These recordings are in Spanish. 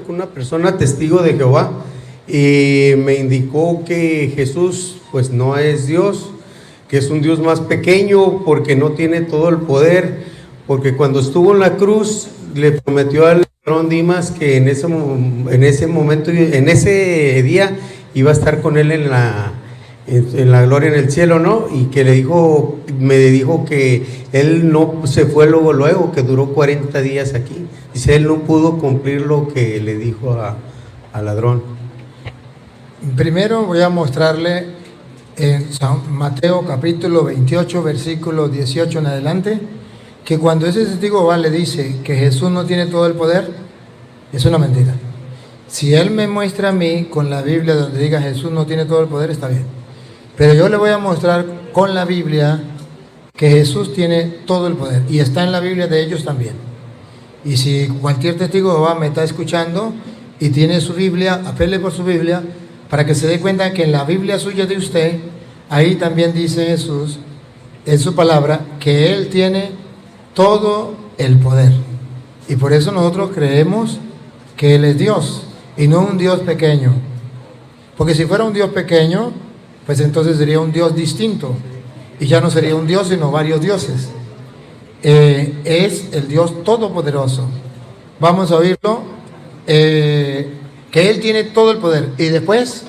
con una persona testigo de Jehová y me indicó que Jesús pues no es Dios, que es un Dios más pequeño porque no tiene todo el poder, porque cuando estuvo en la cruz le prometió al ladrón Dimas que en ese momento, en ese día iba a estar con él en la gloria en el cielo, ¿no? Y que me dijo que él no se fue luego, que duró 40 días aquí. Dice, él no pudo cumplir lo que le dijo al ladrón. Primero voy a mostrarle en San Mateo capítulo 28, versículo 18 en adelante, que cuando ese testigo va le dice que Jesús no tiene todo el poder, es una mentira. Si él me muestra a mí con la Biblia donde diga Jesús no tiene todo el poder, está bien. Pero yo le voy a mostrar con la Biblia que Jesús tiene todo el poder. Y está en la Biblia de ellos también. Y si cualquier testigo de Jehová me está escuchando y tiene su Biblia, apele por su Biblia, para que se dé cuenta que en la Biblia suya de usted, ahí también dice Jesús, en su palabra, que Él tiene todo el poder. Y por eso nosotros creemos que Él es Dios y no un Dios pequeño. Porque si fuera un Dios pequeño, pues entonces sería un Dios distinto. Y ya no sería un Dios, sino varios dioses. Es el Dios todopoderoso. Vamos a oírlo. Que Él tiene todo el poder. Y después,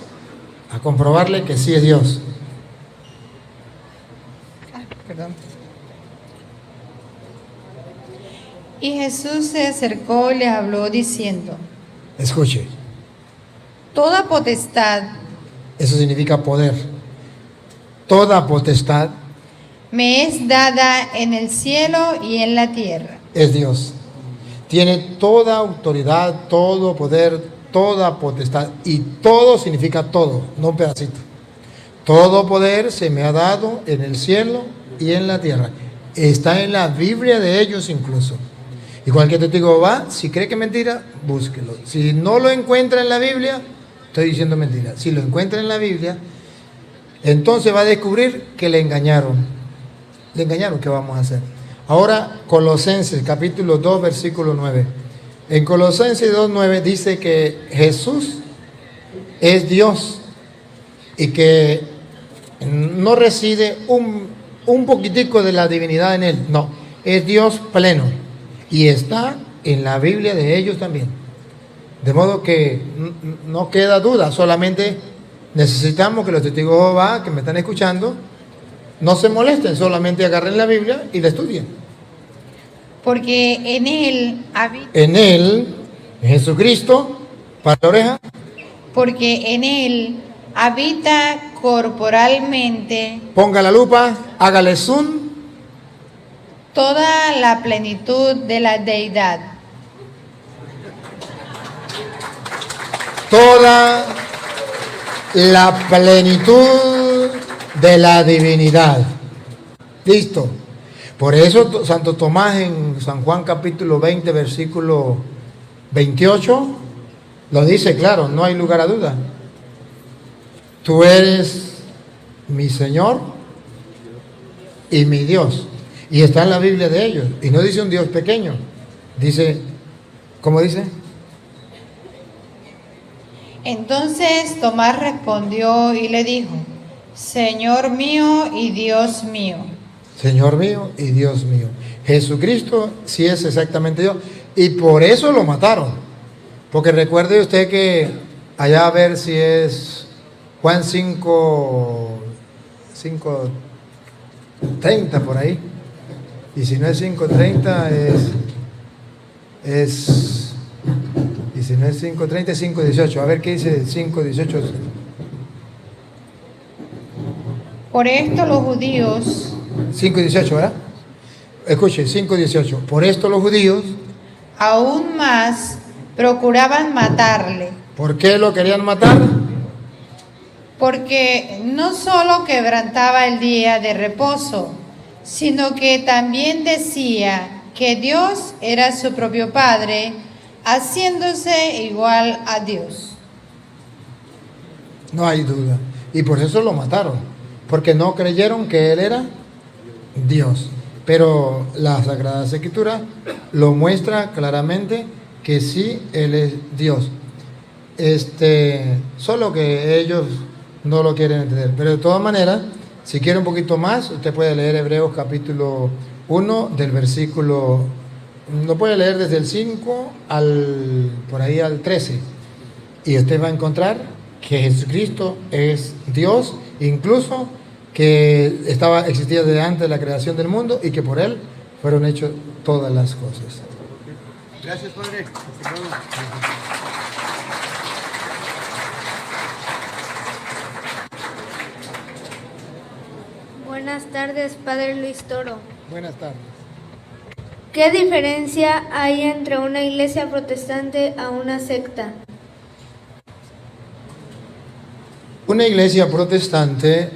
a comprobarle que sí es Dios. Perdón. Y Jesús se acercó y le habló diciendo: Escuche. Toda potestad Eso significa poder. Toda potestad me es dada en el cielo y en la tierra. es Dios. Tiene toda autoridad, todo poder, toda potestad. Y todo significa todo, no un pedacito. Todo poder se me ha dado en el cielo y en la tierra. Está en la Biblia de ellos incluso. Y cualquier testigo va, si cree que es mentira, búsquelo. Si no lo encuentra en la Biblia, estoy diciendo mentira. Si lo encuentra en la Biblia, entonces va a descubrir que le engañaron. Le engañaron, ¿qué vamos a hacer? Ahora, Colosenses, capítulo 2, versículo 9. En Colosenses 2, 9 dice que Jesús es Dios y que no reside un poquitico de la divinidad en Él. No, es Dios pleno. Y está en la Biblia de ellos también. De modo que no queda duda, solamente necesitamos que los testigos de Jehová que me están escuchando no se molesten, solamente agarren la Biblia y la estudien. Porque en Él habita. En Él, en Jesucristo, para la oreja. Porque en Él habita corporalmente Ponga la lupa, hágale zoom. toda la plenitud de la deidad. Toda la plenitud de la divinidad. Listo. Por eso Santo Tomás en San Juan capítulo 20 versículo 28 lo dice claro, no hay lugar a duda. Tú eres mi Señor y mi Dios. Y está en la Biblia de ellos. Y no dice un Dios pequeño. Dice, ¿cómo dice? Entonces Tomás respondió y le dijo: Señor mío y Dios mío. Señor mío y Dios mío. Jesucristo sí es exactamente Dios. Y por eso lo mataron. Porque recuerde usted que allá a ver si es Juan 5:30 por ahí. Y si no es 5:30 y si no es 5:30 es 5:18. A ver qué dice 5:18. Por esto los judíos 5:18, ¿verdad? Escuche, 5:18. Por esto los judíos, aún más procuraban matarle, ¿por qué lo querían matar? porque no solo quebrantaba el día de reposo, sino que también decía que Dios era su propio Padre, haciéndose igual a Dios. No hay duda. Y por eso lo mataron, porque no creyeron que Él era Dios. Pero la Sagrada Escritura lo muestra claramente que sí Él es Dios. Solo que ellos no lo quieren entender. Pero de todas maneras, si quiere un poquito más, usted puede leer Hebreos capítulo 1 del versículo, lo puede leer desde el 5 por ahí al 13. Y usted va a encontrar que Jesucristo es Dios, incluso que existía desde antes de la creación del mundo y que por Él fueron hechas todas las cosas. Gracias, Padre. Buenas tardes, Padre Luis Toro. Buenas tardes. ¿Qué diferencia hay entre una iglesia protestante a una secta? Una iglesia protestante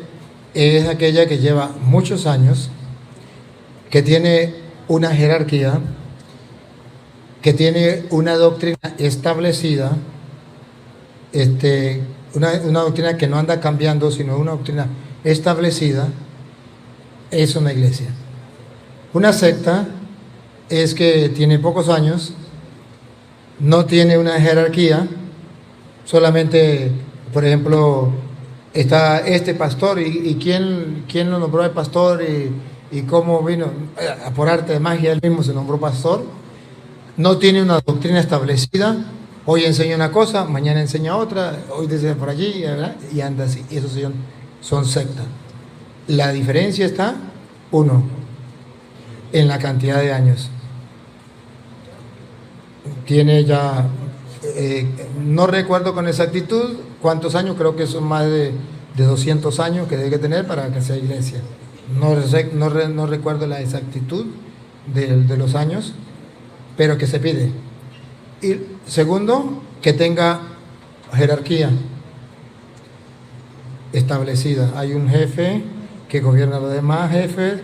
es aquella que lleva muchos años, que tiene una jerarquía, que tiene una doctrina establecida, una doctrina que no anda cambiando, sino una doctrina establecida. Es una iglesia. Una secta es que tiene pocos años, no tiene una jerarquía, solamente, por ejemplo, está este pastor y quién lo nombró el pastor y cómo vino, por arte de magia él mismo se nombró pastor. No tiene una doctrina establecida, hoy enseña una cosa, mañana enseña otra, hoy dice por allí, ¿verdad? Y anda así, y esos son sectas. La diferencia está, uno, en la cantidad de años. Tiene ya, no recuerdo con exactitud cuántos años, creo que son más de 200 años que debe que tener para que sea iglesia. No recuerdo la exactitud de los años, pero que se pide. Y segundo, que tenga jerarquía establecida. Hay un jefe que gobierna a los demás jefes,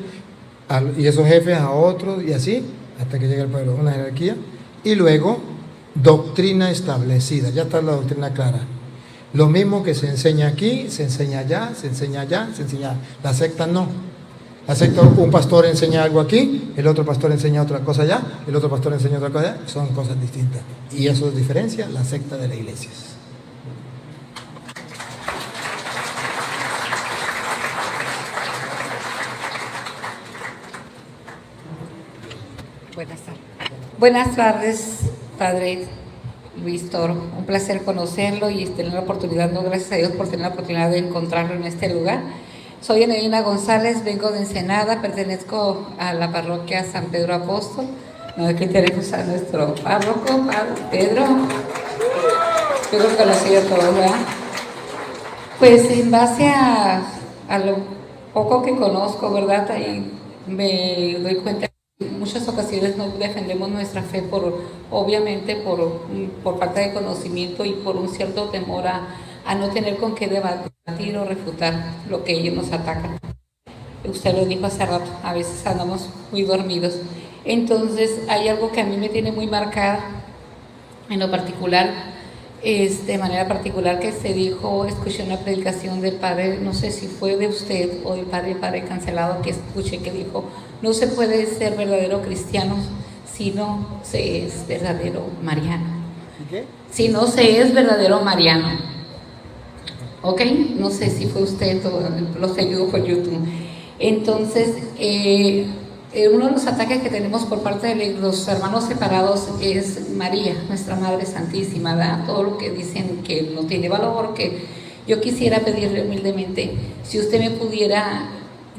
y esos jefes a otros, y así, hasta que llegue el pueblo. Una jerarquía. Y luego, doctrina establecida. Ya está la doctrina clara. Lo mismo que se enseña aquí, se enseña allá, se enseña allá, se enseña allá. La secta no. La secta, un pastor enseña algo aquí, el otro pastor enseña otra cosa allá, el otro pastor enseña otra cosa allá. Son cosas distintas. Y eso diferencia la secta de las iglesias. Buenas tardes, Padre Luis Toro. Un placer conocerlo y tener la oportunidad, no, gracias a Dios por tener la oportunidad de encontrarlo en este lugar. Soy Eneina González, vengo de Ensenada, pertenezco a la parroquia San Pedro Apóstol. Aquí tenemos a nuestro párroco, Padre Pedro. Espero que lo siga todo, ¿verdad? Pues en base a lo poco que conozco, ¿verdad? Ahí me doy cuenta que en muchas ocasiones no defendemos nuestra fe obviamente por falta de conocimiento y por un cierto temor a no tener con qué debatir o refutar lo que ellos nos atacan. Usted lo dijo hace rato, a veces andamos muy dormidos. Entonces hay algo que a mí me tiene muy marcada en lo particular, de manera particular, que se dijo, escuché una predicación del padre, no sé si fue de usted o del padre Cancelado, que escuché que dijo, no se puede ser verdadero cristiano si no se es verdadero mariano. ¿Qué? Si no se es verdadero mariano. ¿Ok? No sé si fue usted o lo seguido por YouTube. Entonces, uno de los ataques que tenemos por parte de los hermanos separados es María, nuestra Madre Santísima, ¿verdad? Todo lo que dicen que no tiene valor, que yo quisiera pedirle humildemente, si usted me pudiera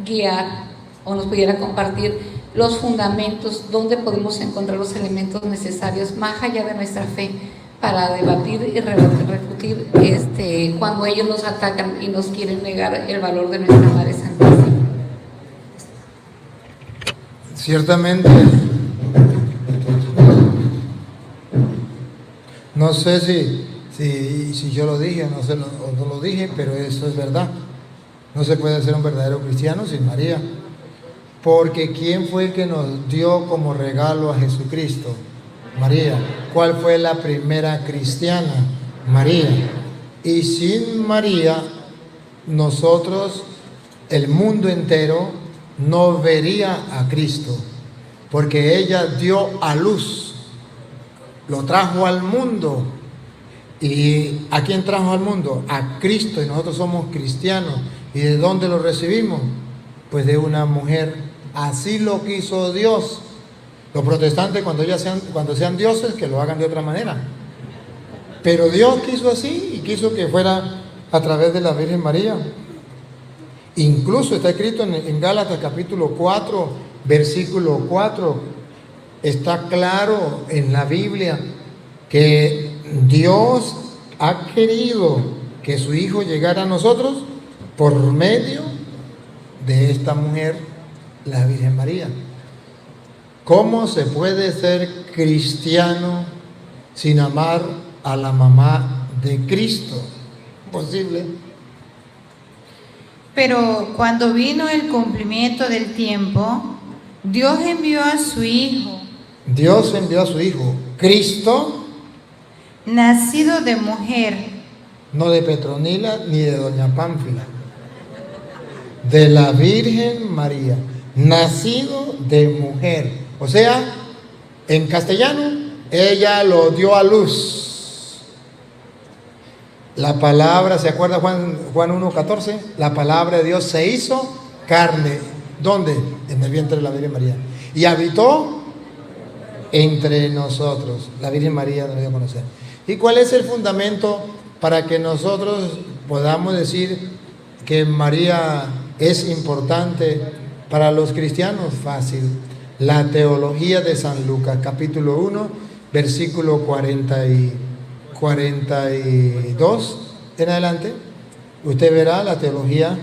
guiar o nos pudiera compartir los fundamentos, donde podemos encontrar los elementos necesarios, más allá de nuestra fe, para debatir y refutir cuando ellos nos atacan y nos quieren negar el valor de nuestra Madre Santísima. Ciertamente, no sé si yo lo dije o no lo dije, pero eso es verdad. No se puede ser un verdadero cristiano sin María, porque ¿quién fue el que nos dio como regalo a Jesucristo? María. ¿Cuál fue la primera cristiana? María. Y sin María, nosotros, el mundo entero, no vería a Cristo, porque ella dio a luz lo trajo al mundo. ¿Y a quién trajo al mundo? A Cristo, y nosotros somos cristianos. ¿Y de dónde lo recibimos? Pues de una mujer. Así lo quiso Dios. Los protestantes, cuando sean dioses, que lo hagan de otra manera. Pero Dios quiso así, y quiso que fuera a través de la Virgen María. Incluso está escrito en Gálatas capítulo 4, versículo 4. Está claro en la Biblia que Dios ha querido que su Hijo llegara a nosotros por medio de esta mujer, la Virgen María. ¿Cómo se puede ser cristiano sin amar a la mamá de Cristo? Imposible. Pero cuando vino el cumplimiento del tiempo, Dios envió a su Hijo. Dios envió a su Hijo, Cristo, Nacido de mujer. no de Petronila ni de doña Pánfila, de la Virgen María, nacido de mujer. O sea, en castellano, ella lo dio a luz. La palabra, ¿se acuerda Juan 1:14? La palabra de Dios se hizo carne. ¿Dónde? En el vientre de la Virgen María. Y habitó entre nosotros. La Virgen María nos dio a conocer. ¿Y cuál es el fundamento para que nosotros podamos decir que María es importante para los cristianos? Fácil. La teología de San Lucas, capítulo 1, versículo 42 en adelante. Usted verá la teología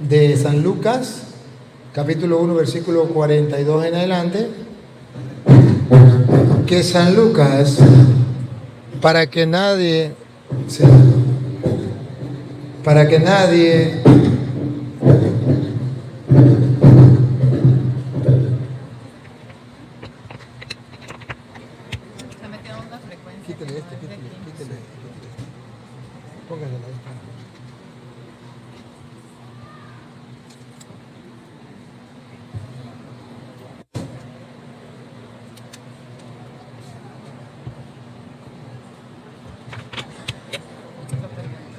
de San Lucas, capítulo 1, versículo 42 en adelante. Que San Lucas, para que nadie quítele. Póngasela ahí.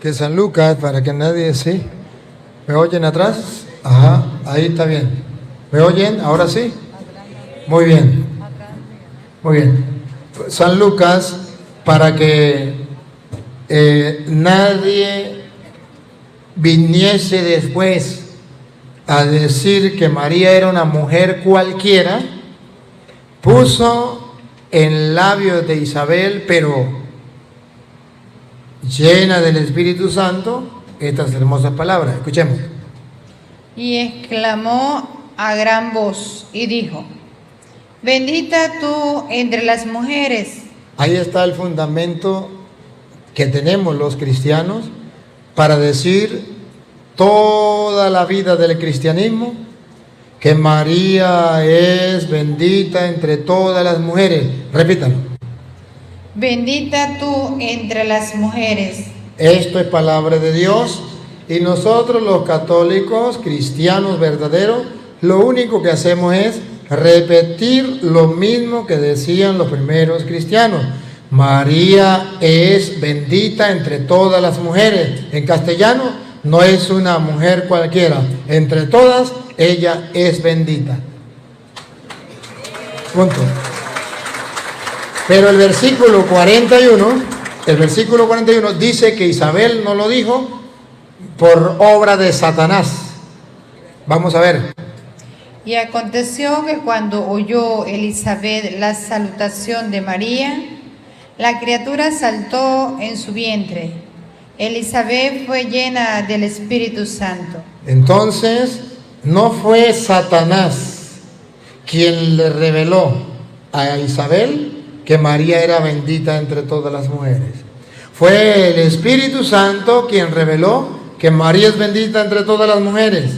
Que San Lucas, para que nadie, ¿sí? ¿Me oyen atrás? Ajá, ahí está bien. ¿Me oyen? ¿Ahora sí? Muy bien. Muy bien. San Lucas, para que nadie viniese después a decir que María era una mujer cualquiera, puso en labios de Isabel, pero llena del Espíritu Santo, estas hermosas palabras. Escuchemos. Y exclamó a gran voz y dijo: bendita tú entre las mujeres. Ahí está el fundamento que tenemos los cristianos para decir toda la vida del cristianismo, que María es bendita entre todas las mujeres. Repítalo. Bendita tú entre las mujeres. Esto es palabra de Dios, y nosotros los católicos, cristianos verdaderos, lo único que hacemos es repetir lo mismo que decían los primeros cristianos. María es bendita entre todas las mujeres. En castellano, no es una mujer cualquiera. Entre todas, ella es bendita. Punto. Pero el versículo 41 dice que Isabel no lo dijo por obra de Satanás. Vamos a ver. Y aconteció que cuando oyó Elisabet la salutación de María, la criatura saltó en su vientre. Elisabet fue llena del Espíritu Santo. Entonces, no fue Satanás quien le reveló a Isabel que María era bendita entre todas las mujeres. Fue el Espíritu Santo quien reveló que María es bendita entre todas las mujeres.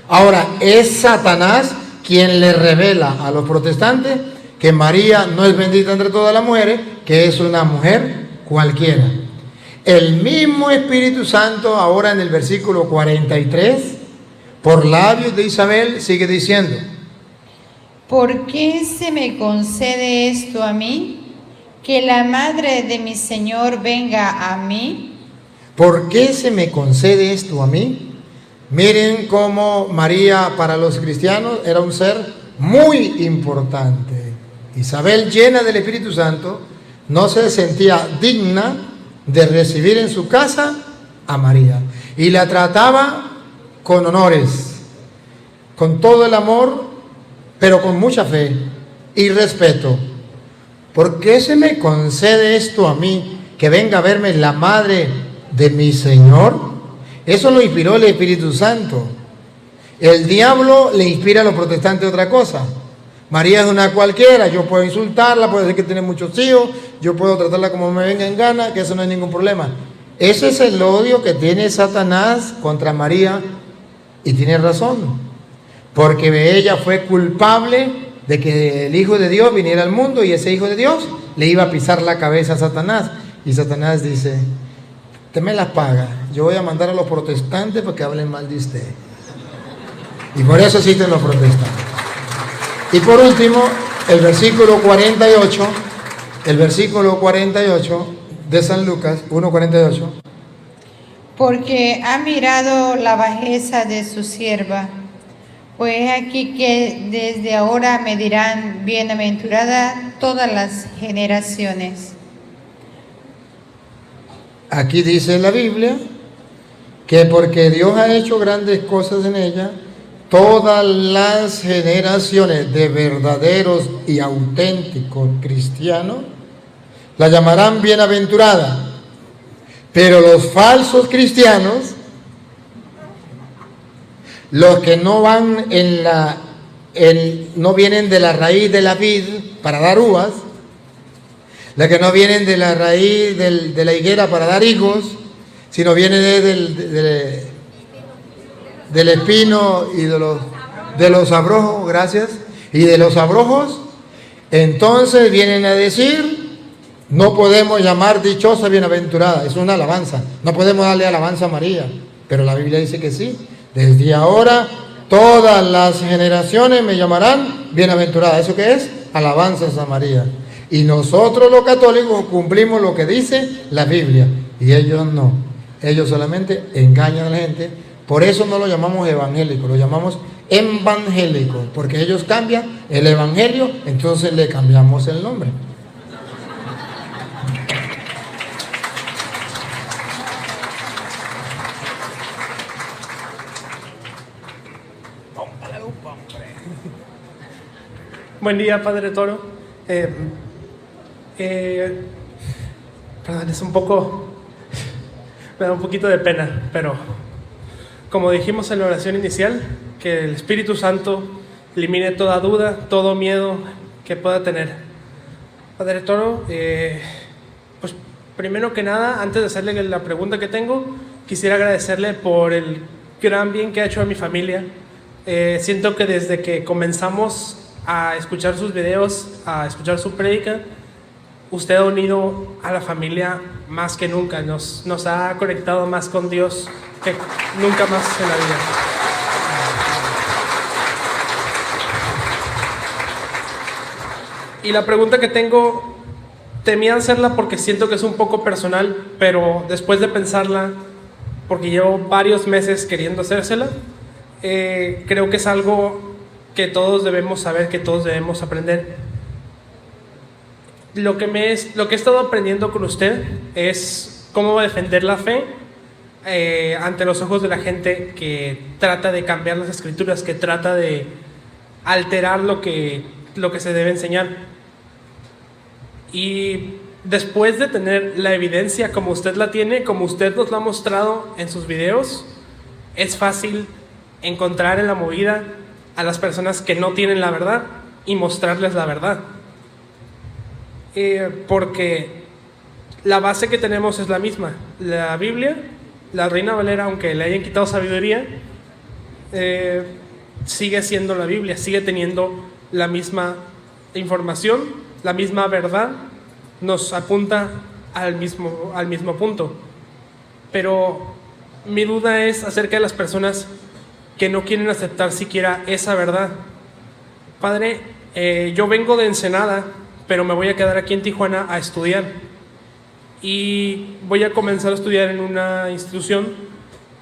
Ahora, es Satanás quien le revela a los protestantes que María no es bendita entre todas las mujeres, que es una mujer cualquiera. El mismo Espíritu Santo, ahora en el versículo 43, por labios de Isabel, sigue diciendo: ¿por qué se me concede esto a mí? que la madre de mi Señor venga a mí? ¿Por qué se me concede esto a mí? Miren cómo María para los cristianos era un ser muy importante. Isabel, llena del Espíritu Santo, no se sentía digna de recibir en su casa a María. Y la trataba con honores, con todo el amor, pero con mucha fe y respeto. ¿Por qué se me concede esto a mí, que venga a verme la madre de mi Señor? Eso lo inspiró el Espíritu Santo. El diablo le inspira a los protestantes otra cosa. María es una cualquiera, yo puedo insultarla, puedo decir que tiene muchos hijos, yo puedo tratarla como me venga en gana, que eso no es ningún problema. Ese es el odio que tiene Satanás contra María, y tiene razón, porque ella fue culpable de que el Hijo de Dios viniera al mundo, y ese Hijo de Dios le iba a pisar la cabeza a Satanás. Y Satanás dice: usted me las paga, yo voy a mandar a los protestantes para que hablen mal de usted. Y por eso existen los protestantes. Y por último, el versículo 48 de San Lucas 1:48. Porque ha mirado la bajeza de su sierva. Pues aquí que desde ahora me dirán bienaventurada todas las generaciones. Aquí dice la Biblia que porque Dios ha hecho grandes cosas en ella, todas las generaciones de verdaderos y auténticos cristianos la llamarán bienaventurada. Pero los falsos cristianos, los que no van no vienen de la raíz de la vid para dar uvas, los que no vienen de la raíz de la higuera para dar higos, sino vienen del espino y de los abrojos, gracias, y de los abrojos, entonces vienen a decir: no podemos llamar dichosa bienaventurada, es una alabanza, no podemos darle alabanza a María, pero la Biblia dice que sí. Desde ahora todas las generaciones me llamarán bienaventurada. ¿Eso qué es? Alabanzas a María. Y nosotros los católicos cumplimos lo que dice la Biblia, y ellos no. Ellos solamente engañan a la gente. Por eso no lo llamamos evangélico, lo llamamos evangélico, porque ellos cambian el evangelio, entonces le cambiamos el nombre. Buen día, Padre Toro. Perdón, me da un poquito de pena, pero como dijimos en la oración inicial, que el Espíritu Santo elimine toda duda, todo miedo que pueda tener. Padre Toro, pues primero que nada, antes de hacerle la pregunta que tengo, quisiera agradecerle por el gran bien que ha hecho a mi familia. Siento que desde que comenzamos a escuchar sus videos, a escuchar su prédica, usted ha unido a la familia más que nunca, nos ha conectado más con Dios que nunca más en la vida. Y la pregunta que tengo, temía hacerla porque siento que es un poco personal, pero después de pensarla, porque llevo varios meses queriendo hacérsela, creo que es algo que todos debemos saber, que todos debemos aprender. Lo que he estado aprendiendo con usted es cómo defender la fe ante los ojos de la gente que trata de cambiar las escrituras, que trata de alterar lo que se debe enseñar. Y después de tener la evidencia como usted la tiene, como usted nos lo ha mostrado en sus videos, es fácil encontrar en la movida a las personas que no tienen la verdad y mostrarles la verdad. Porque la base que tenemos es la misma. La Biblia, la Reina Valera, aunque le hayan quitado sabiduría, sigue siendo la Biblia, sigue teniendo la misma información, la misma verdad, nos apunta al mismo punto. Pero mi duda es acerca de las personas que no quieren aceptar siquiera esa verdad. Padre, yo vengo de Ensenada, pero me voy a quedar aquí en Tijuana a estudiar. Y voy a comenzar a estudiar en una institución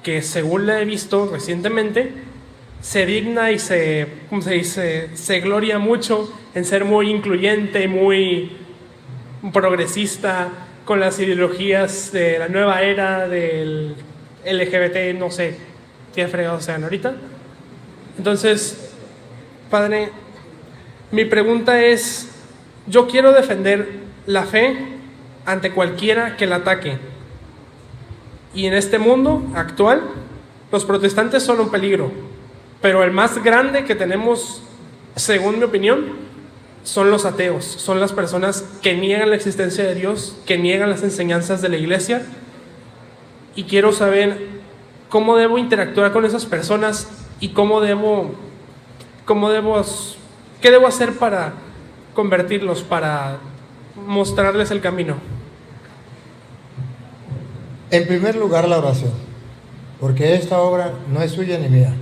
que, según la he visto recientemente, se digna y ¿cómo se dice? Se gloria mucho en ser muy incluyente, muy progresista, con las ideologías de la nueva era del LGBT, no sé qué fregados sean ahorita. Entonces, Padre, mi pregunta es, yo quiero defender la fe ante cualquiera que la ataque. Y en este mundo actual, los protestantes son un peligro, pero el más grande que tenemos, según mi opinión, son los ateos, son las personas que niegan la existencia de Dios, que niegan las enseñanzas de la iglesia. Y quiero saber cómo debo interactuar con esas personas y qué debo hacer para convertirlos, para mostrarles el camino. En primer lugar, la oración, porque esta obra no es suya ni mía,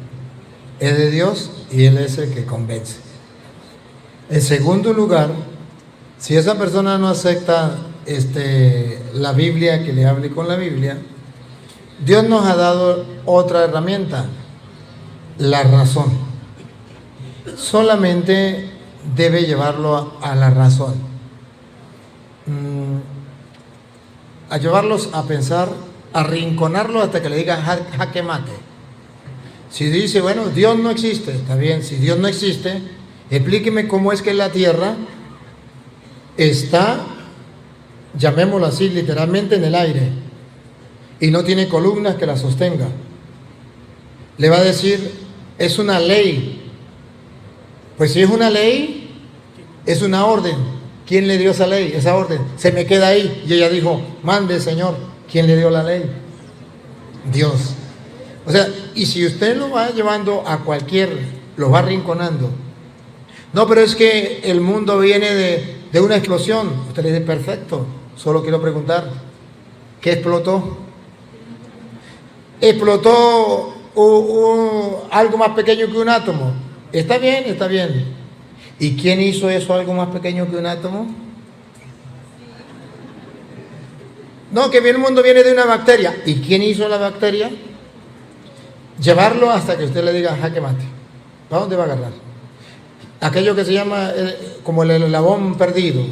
es de Dios y Él es el que convence. En segundo lugar, si esa persona no acepta la Biblia, que le hable con la Biblia, Dios nos ha dado otra herramienta, la razón. Solamente debe llevarlo a la razón, a llevarlos a pensar, a arrinconarlo hasta que le diga jaque mate. Si dice, bueno, Dios no existe, está bien. Si Dios no existe, explíqueme cómo es que la tierra está, llamémoslo así, literalmente en el aire, y no tiene columnas que la sostenga. Le va a decir, es una ley. Pues si es una ley, es una orden. ¿Quién le dio esa ley, esa orden? Se me queda ahí. Y ella dijo, mande, Señor. ¿Quién le dio la ley? Dios. O sea, y si usted lo va llevando a lo va arrinconando. No, pero es que el mundo viene de una explosión. Usted le dice, perfecto. Solo quiero preguntar, ¿qué explotó? Explotó algo más pequeño que un átomo. Está bien, está bien. ¿Y quién hizo eso algo más pequeño que un átomo? No, que el mundo viene de una bacteria. ¿Y quién hizo la bacteria? Llevarlo hasta que usted le diga jaque mate. ¿Para dónde va a agarrar? Aquello que se llama como el eslabón perdido.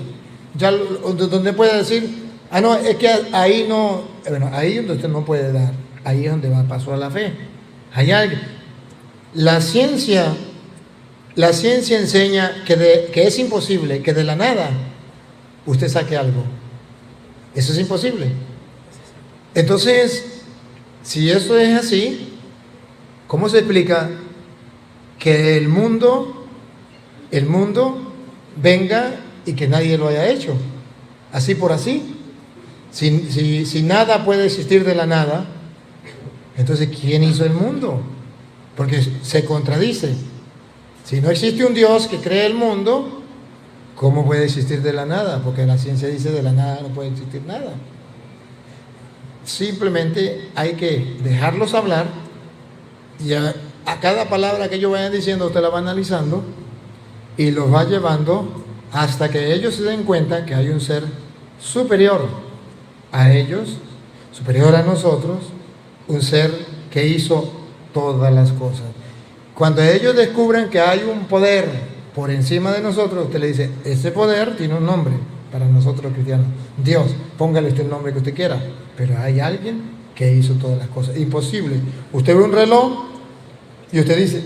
Ya donde puede decir, no, es que ahí no, bueno, ahí donde usted no puede dar. Ahí es donde va paso a la fe. Hay algo. La ciencia enseña que es imposible que de la nada usted saque algo. Eso es imposible. Entonces, si eso es así, ¿cómo se explica que el mundo venga y que nadie lo haya hecho? Así por así. Si nada puede existir de la nada, entonces ¿quién hizo el mundo? Porque se contradice. Si no existe un Dios que cree el mundo, ¿cómo puede existir de la nada? Porque la ciencia dice de la nada no puede existir nada. Simplemente hay que dejarlos hablar y a cada palabra que ellos vayan diciendo usted la va analizando y los va llevando hasta que ellos se den cuenta que hay un ser superior a ellos, superior a nosotros, un ser que hizo todas las cosas. Cuando ellos descubran que hay un poder por encima de nosotros, usted le dice, ese poder tiene un nombre para nosotros los cristianos. Dios, póngale usted el nombre que usted quiera, pero hay alguien que hizo todas las cosas. Imposible. Usted ve un reloj y usted dice,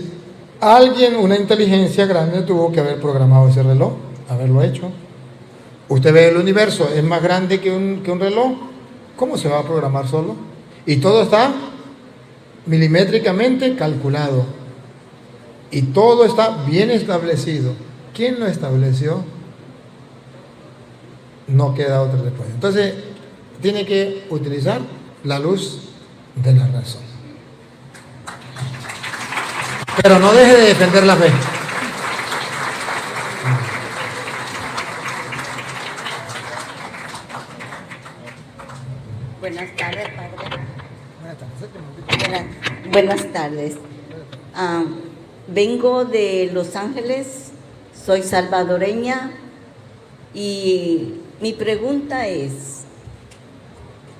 alguien, una inteligencia grande tuvo que haber programado ese reloj, haberlo hecho. Usted ve el universo, es más grande que un reloj. ¿Cómo se va a programar solo? Y todo está milimétricamente calculado. Y todo está bien establecido. ¿Quién lo estableció? No queda otra respuesta. Entonces, tiene que utilizar la luz de la razón. Pero no deje de defender la fe. Buenas tardes, padre. Buenas tardes. Vengo de Los Ángeles, soy salvadoreña Y mi pregunta es,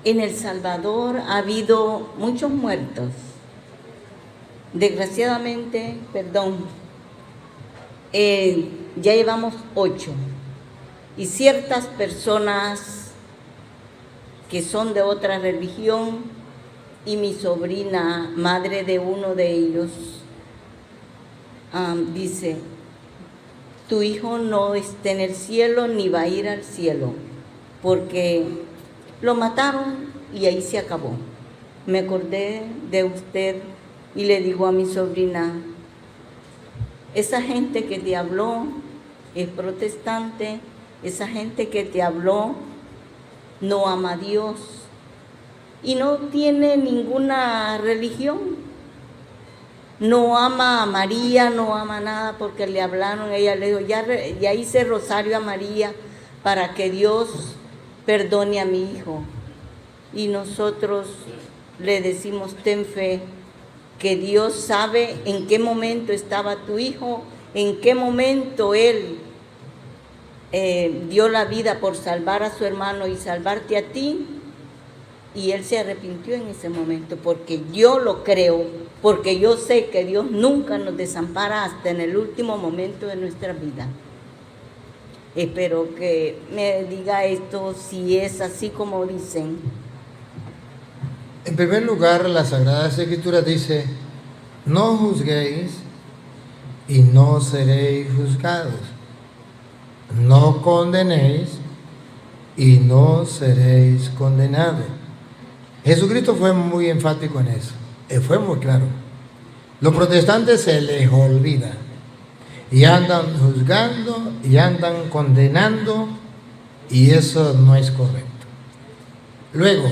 en El Salvador ha habido muchos muertos. Desgraciadamente, ya llevamos 8. Y ciertas personas que son de otra religión, y mi sobrina, madre de uno de ellos, dice, tu hijo no está en el cielo ni va a ir al cielo, porque lo mataron y ahí se acabó. Me acordé de usted y le digo a mi sobrina, esa gente que te habló es protestante, esa gente que te habló no ama a Dios y no tiene ninguna religión. No ama a María, no ama nada porque le hablaron, ella le dijo, ya hice rosario a María para que Dios perdone a mi hijo. Y nosotros le decimos, ten fe, que Dios sabe en qué momento estaba tu hijo, en qué momento él dio la vida por salvar a su hermano y salvarte a ti, y él se arrepintió en ese momento, porque yo lo creo, porque yo sé que Dios nunca nos desampara hasta en el último momento de nuestra vida. Espero que me diga esto si es así como dicen. En primer lugar, la Sagrada Escritura dice, no juzguéis y no seréis juzgados. No condenéis y no seréis condenados. Jesucristo fue muy enfático en eso. Fue muy claro. Los protestantes se les olvida y andan juzgando y andan condenando, y eso no es correcto. Luego,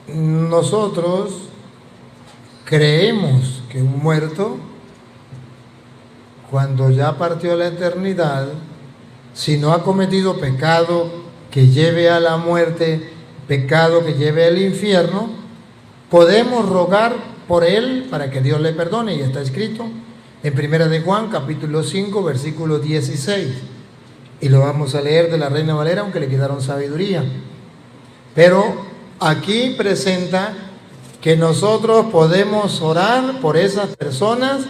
nosotros creemos que un muerto, cuando ya partió a la eternidad, si no ha cometido pecado que lleve a la muerte, pecado que lleve al infierno, podemos rogar por él para que Dios le perdone, y está escrito en 1 de Juan capítulo 5 versículo 16, y lo vamos a leer de la Reina Valera, aunque le quedaron sabiduría. Pero aquí presenta que nosotros podemos orar por esas personas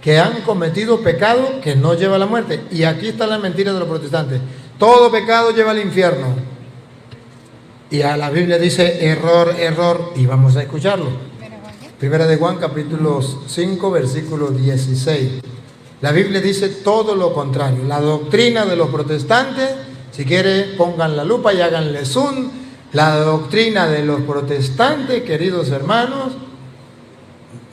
que han cometido pecado que no lleva a la muerte. Y aquí está la mentira de los protestantes: todo pecado lleva al infierno. Y a la Biblia dice error, error, y vamos a escucharlo. Primera de Juan capítulo 5 versículo 16. La Biblia dice todo lo contrario. La doctrina de los protestantes, si quiere pongan la lupa y háganle zoom. La doctrina de los protestantes, queridos hermanos,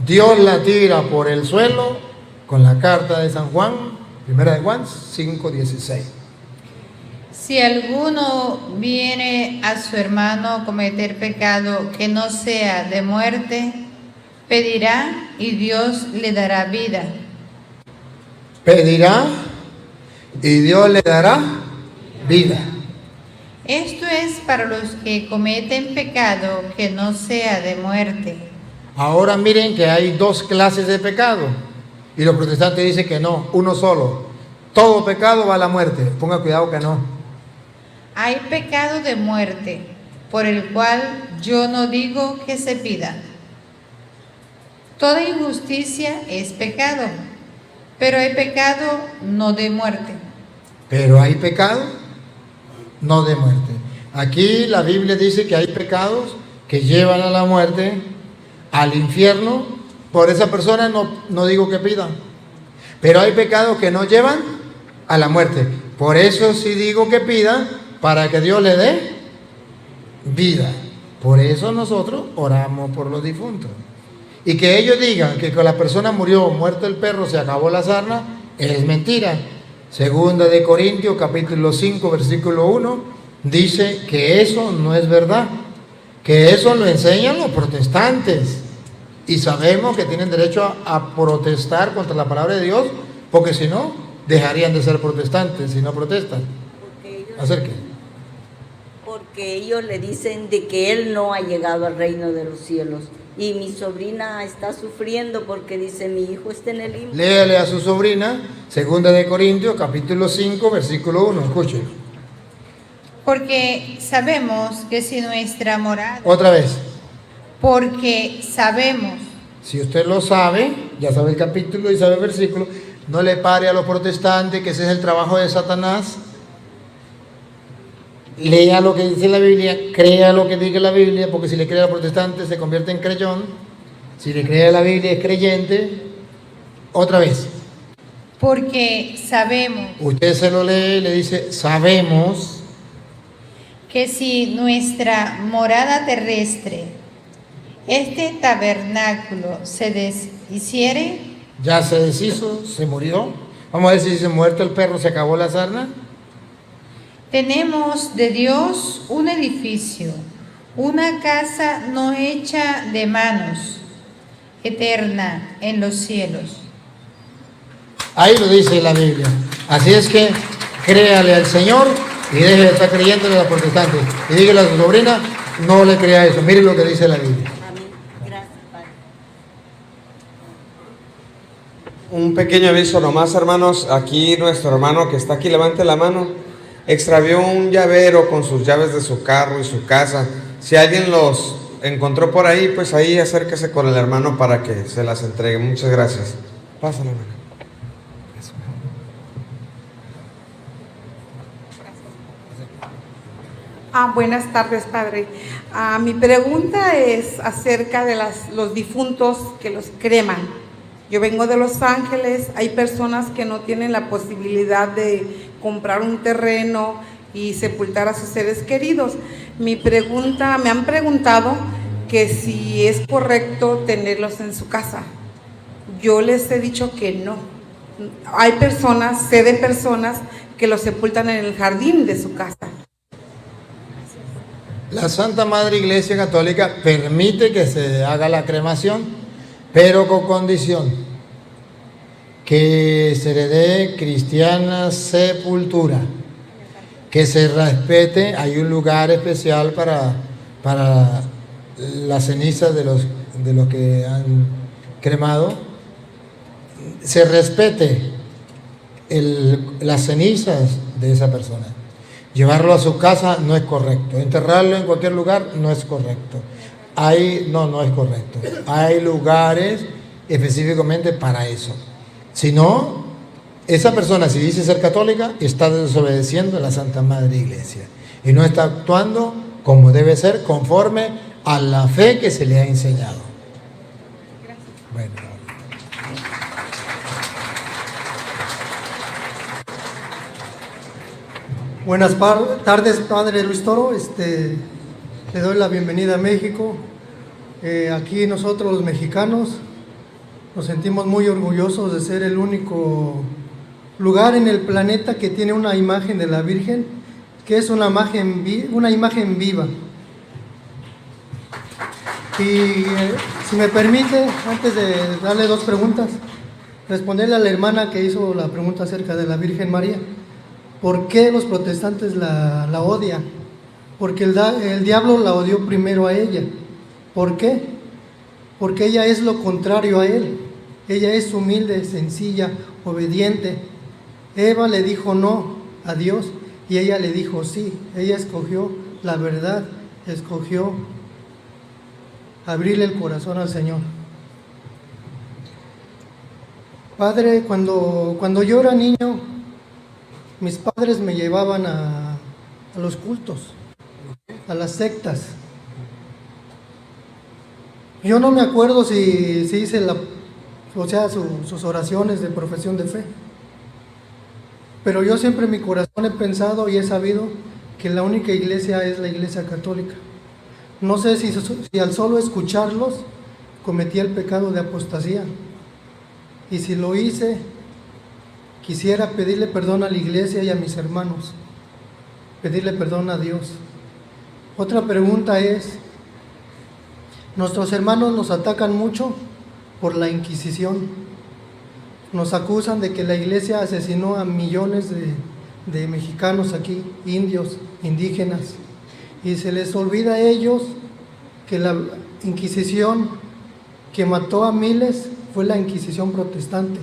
Dios la tira por el suelo con la carta de San Juan, primera de Juan 5:16. Si alguno viene a su hermano a cometer pecado que no sea de muerte, pedirá y Dios le dará vida. Pedirá y Dios le dará vida. Esto es para los que cometen pecado que no sea de muerte. Ahora miren que hay dos clases de pecado, y los protestantes dicen que no, uno solo. Todo pecado va a la muerte. Ponga cuidado que no. Hay pecado de muerte, por el cual yo no digo que se pida. Toda injusticia es pecado, pero hay pecado no de muerte. Pero hay pecado no de muerte. Aquí la Biblia dice que hay pecados que llevan a la muerte, al infierno. Por esa persona no digo que pida. Pero hay pecados que no llevan a la muerte. Por eso sí digo que pida, para que Dios le dé vida. Por eso nosotros oramos por los difuntos. Y que ellos digan que con la persona murió, muerto el perro, se acabó la sarna, es mentira. Segunda de Corintios capítulo 5 versículo 1 dice que eso no es verdad, que eso lo enseñan los protestantes, y sabemos que tienen derecho a protestar contra la palabra de Dios, porque si no dejarían de ser protestantes si no protestan. Porque ellos le dicen de que él no ha llegado al reino de los cielos, y mi sobrina está sufriendo porque dice, mi hijo está en el limbo. Léale a su sobrina, 2 de Corintios, capítulo 5, versículo 1, escúchelo. Porque sabemos que si nuestra morada... Otra vez, Porque sabemos si usted lo sabe, ya sabe el capítulo y sabe el versículo, no le pare a los protestantes, que ese es el trabajo de Satanás. Lea lo que dice la Biblia, crea lo que diga la Biblia, porque si le cree a los protestantes se convierte en creyón, si le cree a la Biblia es creyente. Otra vez, porque sabemos usted se lo lee, le dice, sabemos que si nuestra morada terrestre, este tabernáculo, se deshiciere, ya se deshizo, se murió. Vamos a ver si se muerto el perro, se acabó la sarna. tenemos de Dios un edificio, una casa no hecha de manos, eterna en los cielos. Ahí lo dice la Biblia. Así es que créale al Señor y deje de estar creyéndole a los protestantes. Y dígale a su sobrina, no le crea eso. Mire lo que dice la Biblia. Amén. Gracias, Padre. Un pequeño aviso nomás, hermanos. Aquí nuestro hermano que está aquí, levante la mano. Extravió un llavero con sus llaves de su carro y su casa. Si alguien los encontró por ahí, pues ahí acérquese con el hermano para que se las entregue. Muchas gracias. Pásale, hermano. Buenas tardes, padre. Mi pregunta es acerca de los difuntos que los creman. Yo vengo de Los Ángeles, hay personas que no tienen la posibilidad de comprar un terreno y sepultar a sus seres queridos. Me han preguntado que si es correcto tenerlos en su casa. Yo les he dicho que no. Hay personas, sé de personas que los sepultan en el jardín de su casa. La Santa Madre Iglesia Católica permite que se haga la cremación, pero con condición que se le dé cristiana sepultura, que se respete. Hay un lugar especial para las cenizas de los que han cremado, se respete las cenizas de esa persona. Llevarlo a su casa no es correcto. Enterrarlo en cualquier lugar no es correcto. No es correcto. Hay lugares específicamente para eso. Si no, esa persona, si dice ser católica, está desobedeciendo a la Santa Madre Iglesia y no está actuando como debe ser, conforme a la fe que se le ha enseñado. Bueno. Buenas tardes, Padre Luis Toro. Le doy la bienvenida a México. Aquí nosotros los mexicanos nos sentimos muy orgullosos de ser el único lugar en el planeta que tiene una imagen de la Virgen, que es una imagen viva. Y si me permite, antes de darle dos preguntas, responderle a la hermana que hizo la pregunta acerca de la Virgen María. ¿Por qué los protestantes la odian? Porque el diablo la odió primero a ella. ¿Por qué? Porque ella es lo contrario a él. Ella es humilde, sencilla, obediente. Eva le dijo no a Dios y ella le dijo sí. Ella escogió la verdad, escogió abrirle el corazón al Señor. Padre, cuando yo era niño, mis padres me llevaban a los cultos, a las sectas. Yo no me acuerdo si hice sus oraciones de profesión de fe. Pero yo siempre en mi corazón he pensado y he sabido que la única iglesia es la Iglesia Católica. No sé si al solo escucharlos cometí el pecado de apostasía. Y si lo hice, quisiera pedirle perdón a la iglesia y a mis hermanos, pedirle perdón a Dios. Otra pregunta es, nuestros hermanos nos atacan mucho por la Inquisición. Nos acusan de que la iglesia asesinó a millones de mexicanos aquí, indios, indígenas, y se les olvida a ellos que Inquisición que mató a miles fue la Inquisición protestante.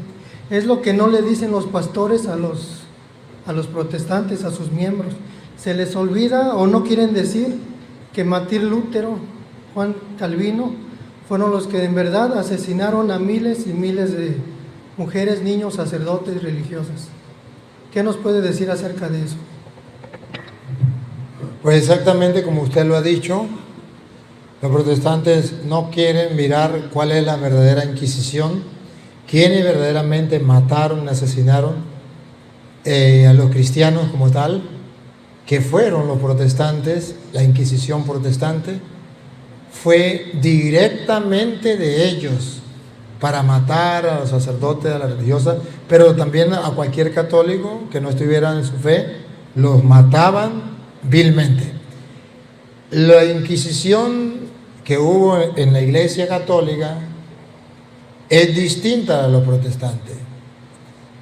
Es lo que no le dicen los pastores a los protestantes, a sus miembros. Se les olvida o no quieren decir que Martín Lutero, Juan Calvino, fueron los que en verdad asesinaron a miles y miles de mujeres, niños, sacerdotes y religiosas. ¿Qué nos puede decir acerca de eso? Pues exactamente como usted lo ha dicho, los protestantes no quieren mirar cuál es la verdadera Inquisición, quiénes verdaderamente mataron, asesinaron a los cristianos como tal, que fueron los protestantes. La Inquisición protestante fue directamente de ellos para matar a los sacerdotes, a las religiosas, pero también a cualquier católico que no estuviera en su fe, los mataban vilmente. La Inquisición que hubo en la Iglesia Católica es distinta a los protestantes,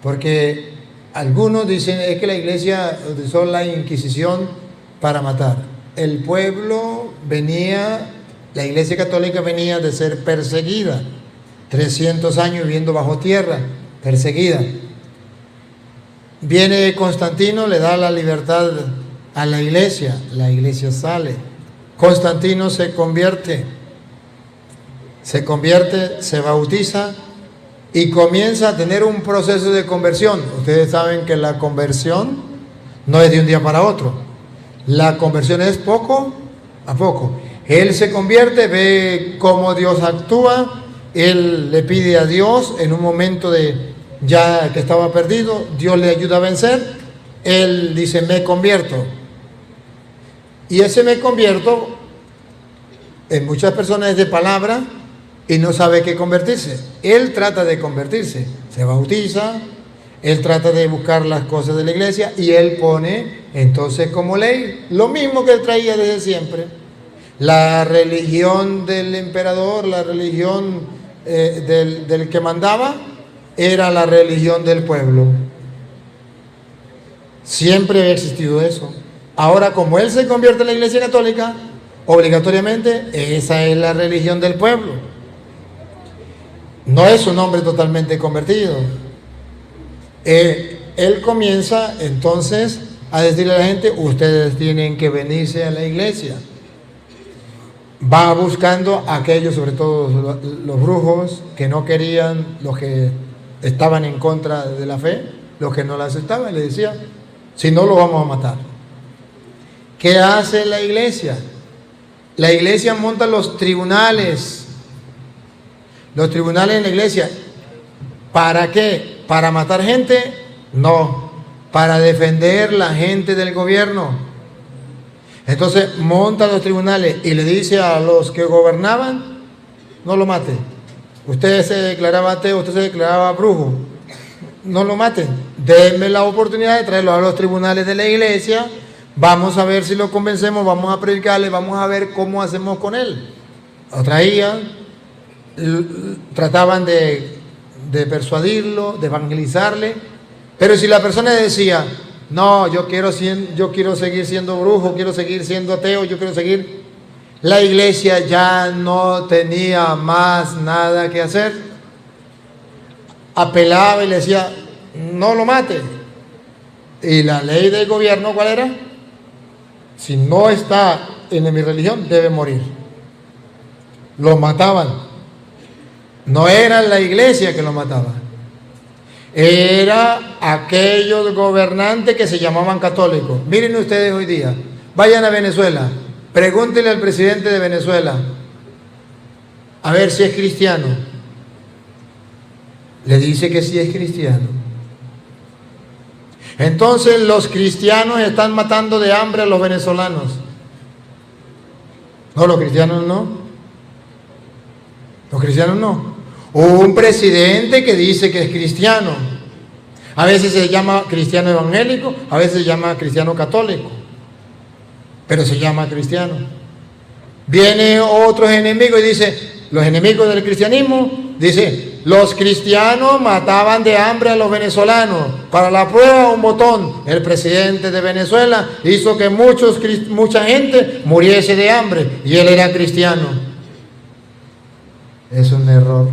porque algunos dicen es que la Iglesia utilizó la Inquisición para matar. El pueblo venía, la Iglesia Católica venía de ser perseguida, 300 años viviendo bajo tierra, perseguida. Viene Constantino, le da la libertad a la iglesia sale. Constantino se convierte, se bautiza y comienza a tener un proceso de conversión. Ustedes saben que la conversión no es de un día para otro. La conversión es poco a poco. Él se convierte, ve cómo Dios actúa, él le pide a Dios en un momento de ya que estaba perdido, Dios le ayuda a vencer, él dice me convierto. Y ese me convierto, en muchas personas es de palabra y no sabe qué convertirse. Él trata de convertirse, se bautiza, él trata de buscar las cosas de la iglesia y él pone entonces como ley lo mismo que él traía desde siempre. La religión del emperador, la religión del que mandaba, era la religión del pueblo. Siempre ha existido eso. Ahora, como él se convierte en la Iglesia Católica, obligatoriamente esa es la religión del pueblo. No es un hombre totalmente convertido. Él comienza entonces a decirle a la gente, ustedes tienen que venirse a la iglesia. Va buscando a aquellos, sobre todo los brujos, que no querían, los que estaban en contra de la fe, los que no la aceptaban, le decía, si no lo vamos a matar. ¿Qué hace la iglesia? La iglesia monta los tribunales en la iglesia. ¿Para qué? ¿Para matar gente? No, para defender la gente del gobierno. Entonces monta los tribunales y le dice a los que gobernaban, no lo maten. Usted se declaraba ateo, usted se declaraba brujo, no lo maten. Denme la oportunidad de traerlo a los tribunales de la iglesia. Vamos a ver si lo convencemos, vamos a predicarle, vamos a ver cómo hacemos con él. Lo traían, trataban de persuadirlo, de evangelizarle, pero si la persona decía, no, yo quiero seguir siendo brujo, quiero seguir siendo ateo, la iglesia ya no tenía más nada que hacer. Apelaba y le decía, no lo mate. Y la ley del gobierno, ¿cuál era? Si no está en mi religión, debe morir. Lo mataban. No era la iglesia que lo mataba. Era aquellos gobernantes que se llamaban católicos. Miren ustedes hoy día, vayan a Venezuela, pregúntenle al presidente de Venezuela, a ver si es cristiano. Le dice que sí es cristiano. Entonces los cristianos están matando de hambre a los venezolanos. No, los cristianos no. Los cristianos no. Un presidente que dice que es cristiano. A veces se llama cristiano evangélico, a veces se llama cristiano católico, pero se llama cristiano. Viene otros enemigos y dice, los enemigos del cristianismo, dice, los cristianos mataban de hambre a los venezolanos. Para la prueba, un botón. El presidente de Venezuela hizo que mucha gente muriese de hambre y él era cristiano. Es un error.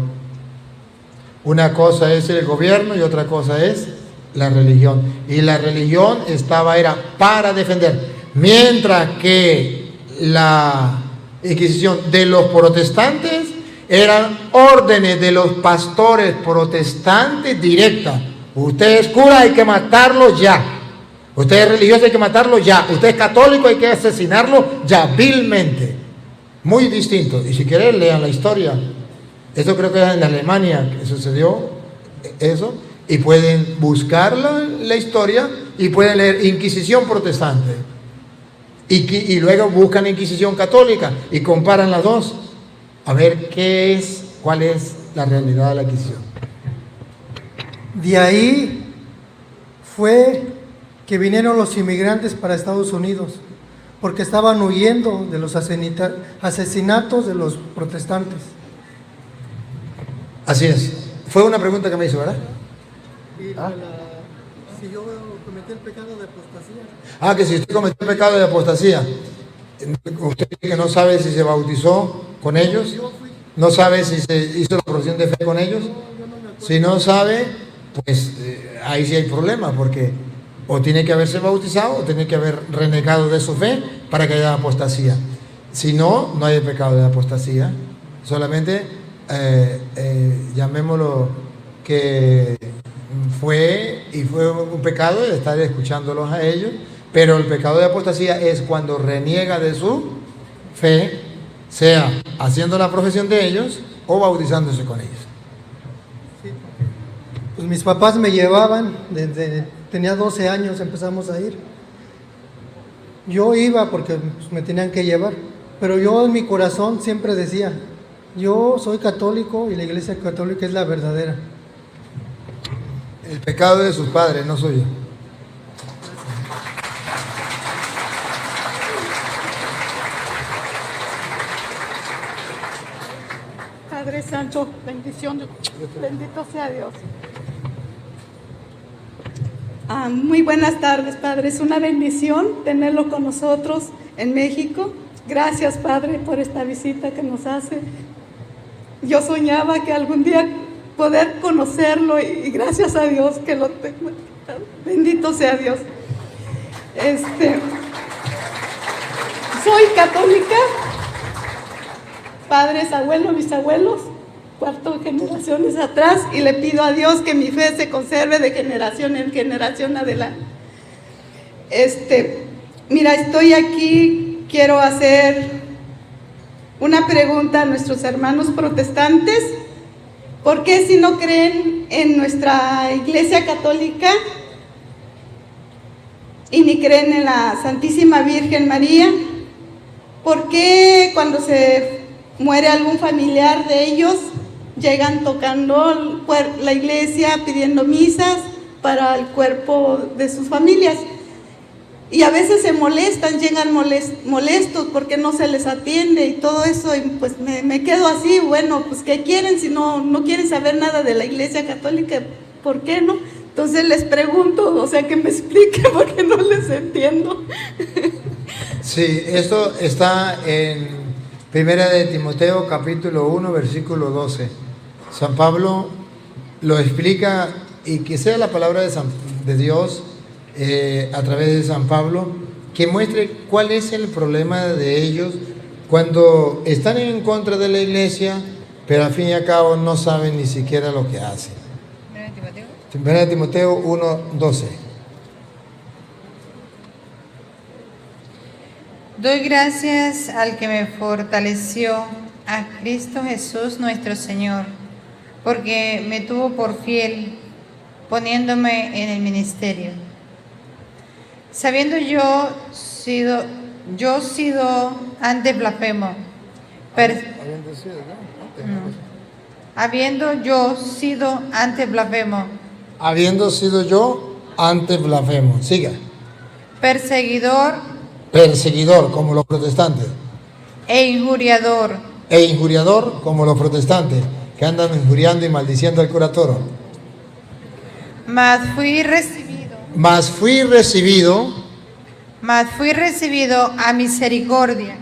Una cosa es el gobierno y otra cosa es la religión. Y la religión era para defender. Mientras que la Inquisición de los protestantes eran órdenes de los pastores protestantes directas. Usted es cura, hay que matarlo ya. Usted es religioso, hay que matarlo ya. Usted es católico, hay que asesinarlo ya, vilmente. Muy distinto. Y si quieren, lean la historia. Esto creo que es en Alemania que sucedió eso. Y pueden buscar la historia y pueden leer Inquisición protestante. Y luego buscan Inquisición católica y comparan las dos. A ver cuál es la realidad de la Inquisición. De ahí fue que vinieron los inmigrantes para Estados Unidos, porque estaban huyendo de los asesinatos de los protestantes. Así es. Fue una pregunta que me hizo, ¿verdad? Si yo cometí el pecado de apostasía. Que si usted cometió el pecado de apostasía, usted dice que no sabe si se bautizó con ellos, no sabe si se hizo la profesión de fe con ellos. Si no sabe, pues ahí sí hay problema, porque o tiene que haberse bautizado o tiene que haber renegado de su fe para que haya apostasía. Si no, no hay pecado de apostasía. Solamente llamémoslo que fue un pecado de estar escuchándolos a ellos, pero el pecado de apostasía es cuando reniega de su fe, sea haciendo la profesión de ellos o bautizándose con ellos. Pues mis papás me llevaban, tenía 12 años, empezamos a ir. Yo iba porque pues, me tenían que llevar, pero yo en mi corazón siempre decía, yo soy católico y la iglesia católica es la verdadera. El pecado de sus padres, no suyo. Padre Santo, bendición, bendito sea Dios. Muy buenas tardes, Padre. Es una bendición tenerlo con nosotros en México. Gracias, Padre, por esta visita que nos hace. Yo soñaba que algún día poder conocerlo y gracias a Dios que lo tengo. Bendito sea Dios. Soy católica. Padres, abuelos, bisabuelos, 4 generaciones atrás, y le pido a Dios que mi fe se conserve de generación en generación adelante. Mira, estoy aquí, quiero hacer una pregunta a nuestros hermanos protestantes. ¿Por qué si no creen en nuestra Iglesia Católica y ni creen en la Santísima Virgen María? ¿Por qué cuando se muere algún familiar de ellos llegan tocando la iglesia, pidiendo misas para el cuerpo de sus familias? Y a veces se molestan, llegan molestos porque no se les atiende y todo eso, y pues me quedo así, bueno, pues ¿qué quieren si no quieren saber nada de la Iglesia Católica? ¿Por qué no? Entonces les pregunto, o sea, que me expliquen porque no les entiendo. Sí, esto está en Primera de Timoteo, capítulo 1, versículo 12. San Pablo lo explica, y que sea la palabra de Dios a través de San Pablo, que muestre cuál es el problema de ellos cuando están en contra de la iglesia, pero al fin y al cabo no saben ni siquiera lo que hacen. Primera de Timoteo 1, 12. Doy gracias al que me fortaleció, a Cristo Jesús nuestro Señor, porque me tuvo por fiel, poniéndome en el ministerio. Sabiendo yo sido antes blasfemo, habiendo yo sido antes blasfemo, siga. Perseguidor como los protestantes, e injuriador como los protestantes, que andan injuriando y maldiciendo al cura Toro. Mas fui recibido a misericordia.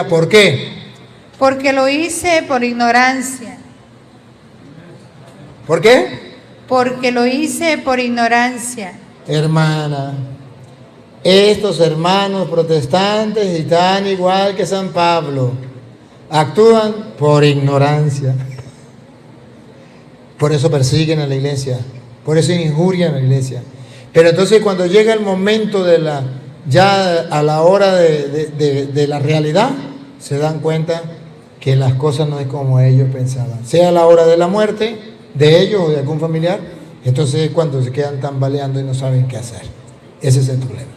¿Por qué? porque lo hice por ignorancia. ¿Por qué? Porque lo hice por ignorancia. Hermana, estos hermanos protestantes están igual que San Pablo. Actúan por ignorancia. Por eso persiguen a la iglesia. Por eso injurian a la iglesia. Pero entonces cuando llega el momento ya a la hora de la realidad, se dan cuenta que las cosas no es como ellos pensaban. Sea la hora de la muerte de ellos o de algún familiar, entonces es cuando se quedan tambaleando y no saben qué hacer. Ese es el problema.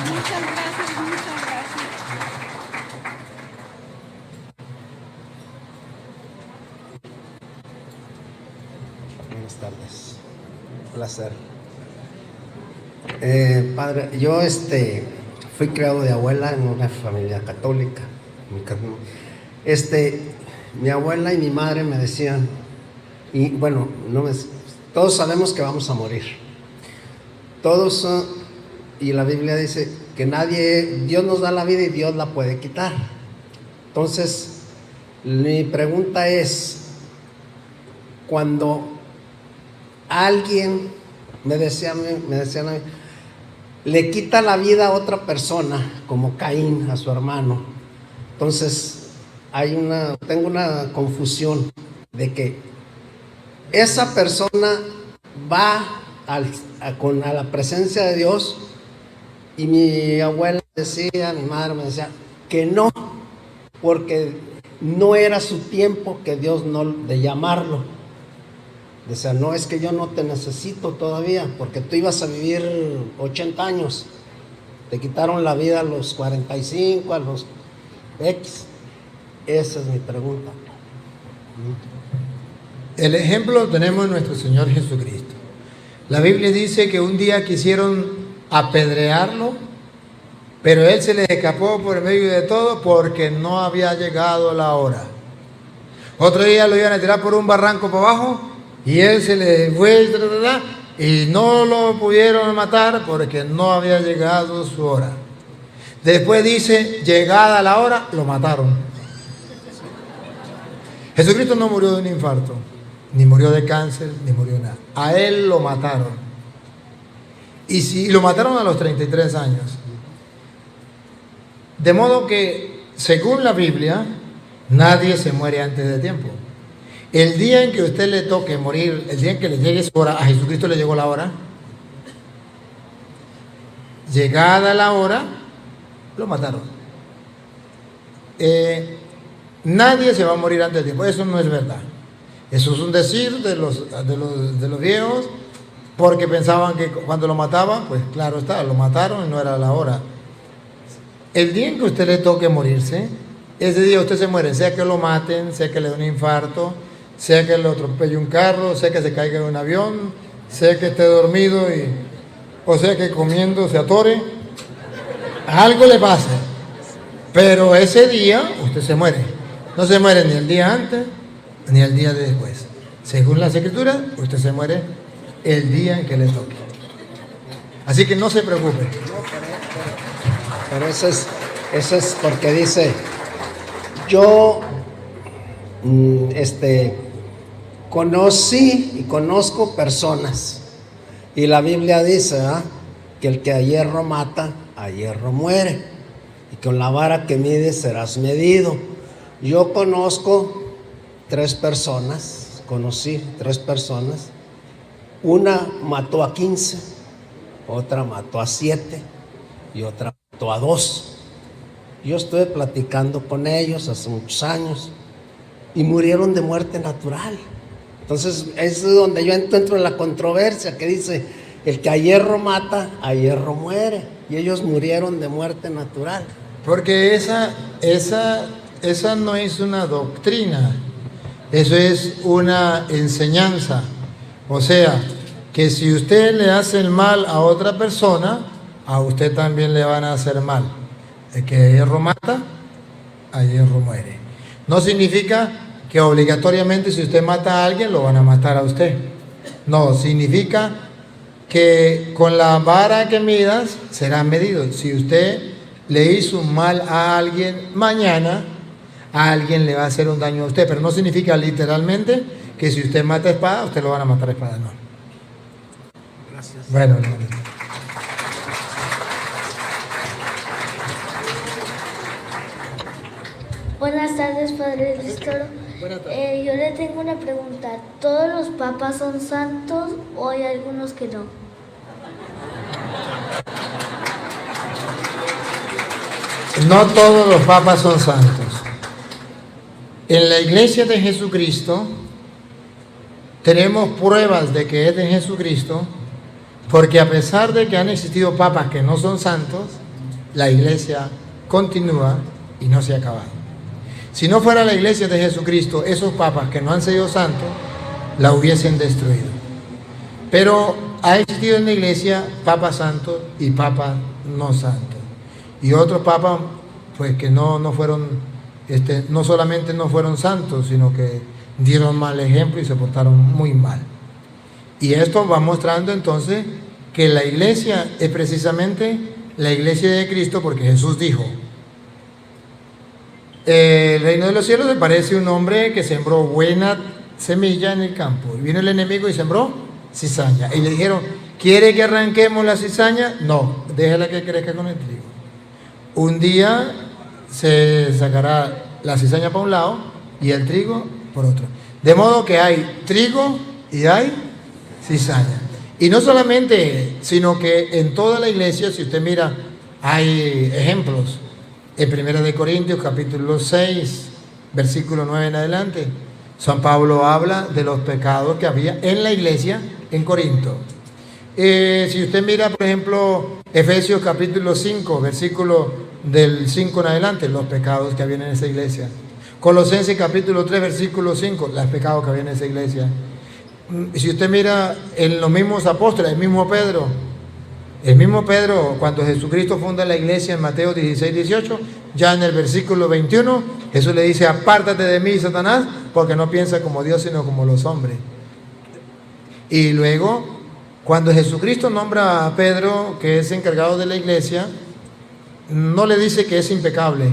Muchas gracias, muchas gracias. Buenas tardes, un placer. Padre, yo fui criado de abuela en una familia católica. Mi abuela y mi madre me decían, y bueno, todos sabemos que vamos a morir. Todos, y la Biblia dice que Dios nos da la vida y Dios la puede quitar. Entonces, mi pregunta es, cuando alguien me decían a mí, le quita la vida a otra persona, como Caín a su hermano, entonces tengo una confusión de que esa persona va a la presencia de Dios, y mi abuela decía, mi madre me decía que no, porque no era su tiempo que Dios de llamarlo. Decía, no, es que yo no te necesito todavía, porque tú ibas a vivir 80 años. Te quitaron la vida a los 45, a los X. Esa es mi pregunta. El ejemplo lo tenemos en nuestro Señor Jesucristo. La Biblia dice que un día quisieron apedrearlo, pero Él se les escapó por el medio de todo porque no había llegado la hora. Otro día lo iban a tirar por un barranco para abajo y Él se les fue y no lo pudieron matar porque no había llegado su hora. Después dice, llegada la hora, lo mataron. Jesucristo no murió de un infarto, ni murió de cáncer, ni murió de nada. A Él lo mataron. Y lo mataron a los 33 años. De modo que, según la Biblia, nadie se muere antes de tiempo. El día en que a usted le toque morir, el día en que le llegue su hora, a Jesucristo le llegó la hora. Llegada la hora, lo mataron. Nadie se va a morir antes de tiempo. Eso no es verdad. Eso es un decir de los viejos, porque pensaban que cuando lo mataban, pues claro está, lo mataron y no era la hora. El día en que a usted le toque morirse, ese día usted se muere, sea que lo maten, sea que le dé un infarto, sea que lo atropelle un carro, sea que se caiga en un avión, sea que esté dormido o sea que comiendo se atore, algo le pasa. Pero ese día usted se muere. No se muere ni el día antes ni el día después. Según las Escrituras, usted se muere el día en que le toque. Así que no se preocupe. Pero eso es porque dice, yo conocí y conozco personas, y la Biblia dice que el que a hierro mata, a hierro muere, y con la vara que mides serás medido. Yo conocí tres personas, una mató a 15, otra mató a 7 y otra mató a 2. Yo estuve platicando con ellos hace muchos años y murieron de muerte natural. Entonces es donde yo entro en la controversia que dice, el que a hierro mata, a hierro muere, y ellos murieron de muerte natural. Porque esa no es una doctrina, eso es una enseñanza. O sea, que si usted le hace el mal a otra persona, a usted también le van a hacer mal. El que a hierro mata, a hierro muere. No significa que obligatoriamente si usted mata a alguien, lo van a matar a usted. No, significa que con la vara que midas serán medidos. Si usted le hizo un mal a alguien, mañana a alguien le va a hacer un daño a usted, pero no significa literalmente que si usted mata a espada, usted lo van a matar a espada, no. Gracias. Bueno, no. Buenas tardes, Padre Víctor. Yo le tengo una pregunta. ¿Todos los papas son santos o hay algunos que no? No todos los papas son santos. En la iglesia de Jesucristo tenemos pruebas de que es de Jesucristo, porque a pesar de que han existido papas que no son santos, la iglesia continúa y no se ha acabado. Si no fuera la iglesia de Jesucristo, esos papas que no han sido santos, la hubiesen destruido. Pero ha existido en la iglesia papas santos y papas no santos. Y otros papas, pues que no fueron, no solamente no fueron santos, sino que dieron mal ejemplo y se portaron muy mal. Y esto va mostrando entonces que la iglesia es precisamente la iglesia de Cristo, porque Jesús dijo: el reino de los cielos se parece a un hombre que sembró buena semilla en el campo. Y vino el enemigo y sembró cizaña. Y le dijeron: ¿quiere que arranquemos la cizaña? No, déjala que crezca con el trigo. Un día se sacará la cizaña para un lado y el trigo por otro. De modo que hay trigo y hay cizaña. Y no solamente, sino que en toda la iglesia, si usted mira, hay ejemplos. En 1 Corintios capítulo 6, versículo 9 en adelante, San Pablo habla de los pecados que había en la iglesia en Corinto. Si usted mira, por ejemplo, Efesios capítulo 5, versículo del 5 en adelante, los pecados que habían en esa iglesia. Colosenses capítulo 3, versículo 5, los pecados que había en esa iglesia. Si usted mira en los mismos apóstoles, el mismo Pedro, cuando Jesucristo funda la iglesia en Mateo 16, 18, ya en el versículo 21, Jesús le dice: apártate de mí, Satanás, porque no piensas como Dios, sino como los hombres. Y luego, cuando Jesucristo nombra a Pedro, que es encargado de la iglesia, no le dice que es impecable.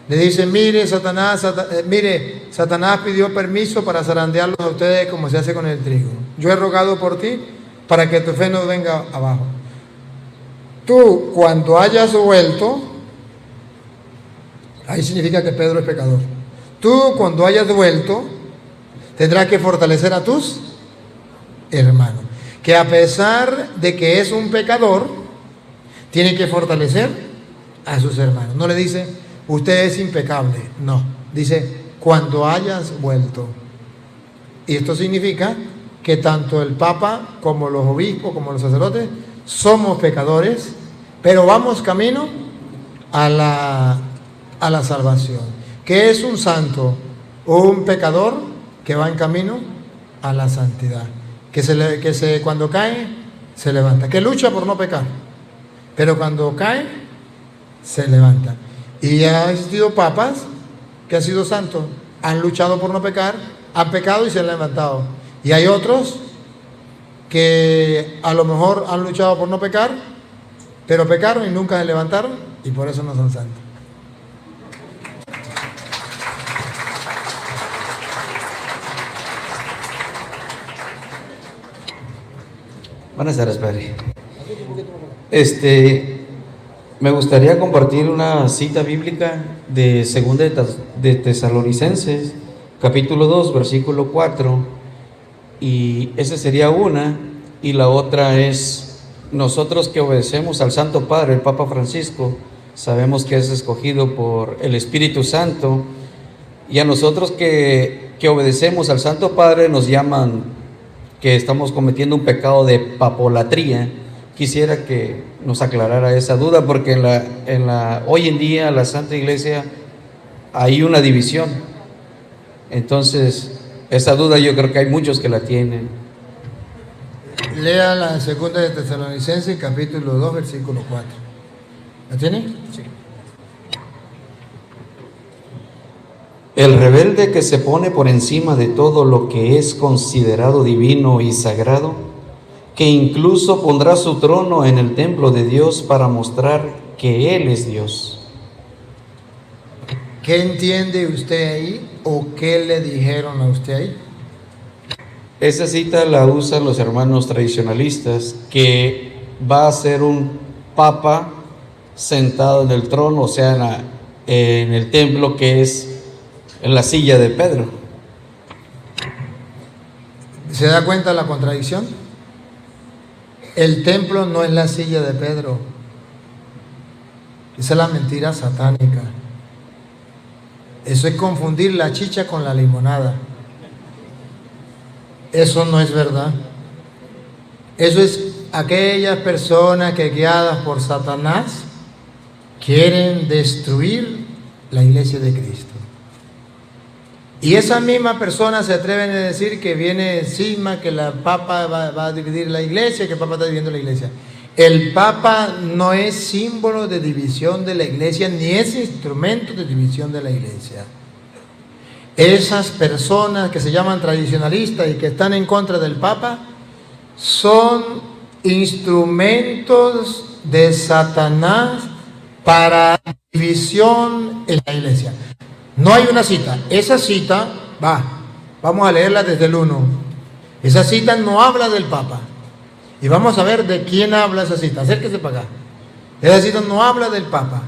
Le dice: mire, Satanás pidió permiso para zarandearlos a ustedes como se hace con el trigo. Yo he rogado por ti para que tu fe no venga abajo. Tú, cuando hayas vuelto, ahí significa que Pedro es pecador. Tú, cuando hayas vuelto, tendrás que fortalecer a tus hermanos. Que a pesar de que es un pecador, tiene que fortalecer a sus hermanos. No le dice: usted es impecable. No, dice: cuando hayas vuelto. Y esto significa que tanto el Papa como los obispos, como los sacerdotes, somos pecadores, pero vamos camino a la salvación. ¿Qué es un santo? Un pecador que va en camino a la santidad. Cuando cae, se levanta. Que lucha por no pecar, pero cuando cae, se levanta. Y ha existido papas que han sido santos, han luchado por no pecar, han pecado y se han levantado. Y hay otros que a lo mejor han luchado por no pecar, pero pecaron y nunca se levantaron, y por eso no son santos. Buenas tardes, Padre. Me gustaría compartir una cita bíblica de 2 de Tesalonicenses, capítulo 2, versículo 4. Y esa sería una, y la otra es: nosotros que obedecemos al Santo Padre, el Papa Francisco, sabemos que es escogido por el Espíritu Santo, y a nosotros que obedecemos al Santo Padre nos llaman que estamos cometiendo un pecado de papolatría. Quisiera que nos aclarara esa duda, porque hoy en día la Santa Iglesia hay una división. Entonces, esa duda yo creo que hay muchos que la tienen. Lea la 2 de Tesalonicenses, capítulo 2, versículo 4. ¿La tiene? Sí. El rebelde que se pone por encima de todo lo que es considerado divino y sagrado, que incluso pondrá su trono en el templo de Dios para mostrar que Él es Dios. ¿Qué entiende usted ahí o qué le dijeron a usted ahí? Esa cita la usan los hermanos tradicionalistas, que va a ser un papa sentado en el trono, o sea, en el templo, que es en la silla de Pedro. ¿Se da cuenta de la contradicción? El templo no es la silla de Pedro. Esa es la mentira satánica. Eso es confundir la chicha con la limonada. Eso no es verdad. Eso es aquellas personas que, guiadas por Satanás, quieren destruir la iglesia de Cristo. Y esas mismas personas se atreven a decir que viene cisma, que la Papa va a dividir la iglesia, que el Papa está dividiendo la iglesia. El Papa no es símbolo de división de la iglesia, ni es instrumento de división de la iglesia. Esas personas que se llaman tradicionalistas y que están en contra del Papa son instrumentos de Satanás para división en la iglesia. No hay una cita. Esa cita, vamos a leerla desde el 1. Esa cita no habla del Papa. Y vamos a ver de quién habla esa cita. Acérquese para acá. Esa cita no habla del Papa.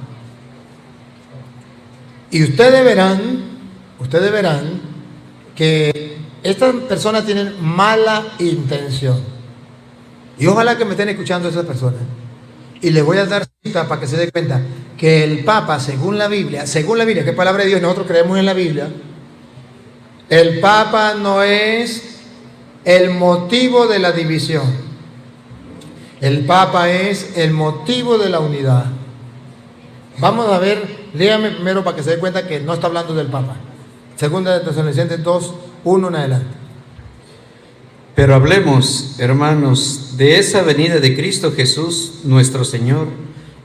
Y ustedes verán que estas personas tienen mala intención. Y ojalá que me estén escuchando esas personas. Y les voy a dar cita para que se den cuenta que el Papa, según la Biblia, que es palabra de Dios, nosotros creemos en la Biblia, el Papa no es el motivo de la división. El Papa es el motivo de la unidad. Vamos a ver, léame primero para que se dé cuenta que no está hablando del Papa. Segunda de Tesalonicenses 2, 1 en adelante. Pero hablemos, hermanos, de esa venida de Cristo Jesús, nuestro Señor,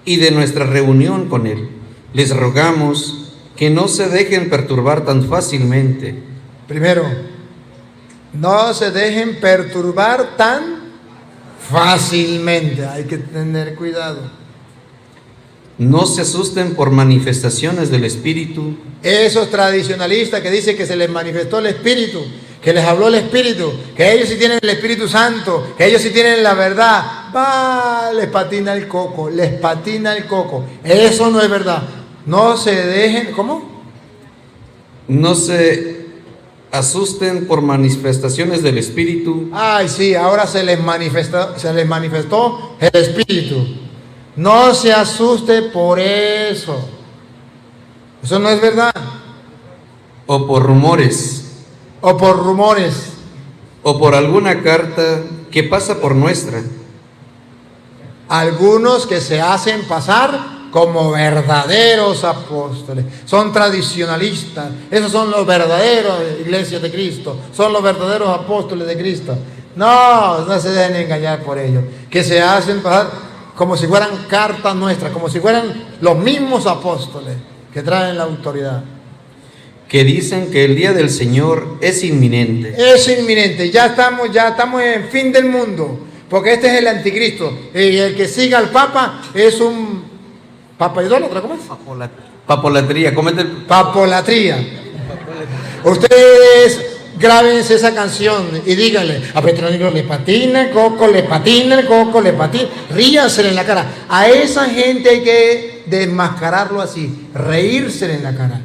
y de nuestra reunión con Él. Les rogamos que no se dejen perturbar tan fácilmente. Primero, no se dejen perturbar tan fácilmente. Hay que tener cuidado. No se asusten por manifestaciones del Espíritu. Esos tradicionalistas que dicen que se les manifestó el Espíritu, que les habló el Espíritu, que ellos sí tienen el Espíritu Santo, que ellos sí tienen la verdad, les patina el coco, Eso no es verdad. No se dejen, ¿cómo? No se asusten por manifestaciones del Espíritu. Ay, sí, ahora se les manifestó el Espíritu. No se asuste por eso. Eso no es verdad. O por rumores. O por rumores. O por alguna carta que pasa por nuestra. Algunos que se hacen pasar como verdaderos apóstoles. Son tradicionalistas. Esos son los verdaderos iglesias de Cristo. Son los verdaderos apóstoles de Cristo. No se dejen engañar por ellos. Que se hacen pasar como si fueran cartas nuestras, como si fueran los mismos apóstoles que traen la autoridad. Que dicen que el día del Señor es inminente. Es inminente, ya estamos en fin del mundo, porque este es el anticristo. Y el que siga al Papa es un Papa idólatra, ¿cómo es? Papolatría, comete el... Papolatría. Ustedes grábense esa canción y díganle: a Petronilo le patina el coco, le patina el coco, le patina. Ríansele en la cara. A esa gente hay que desmascararlo así, reírsele en la cara.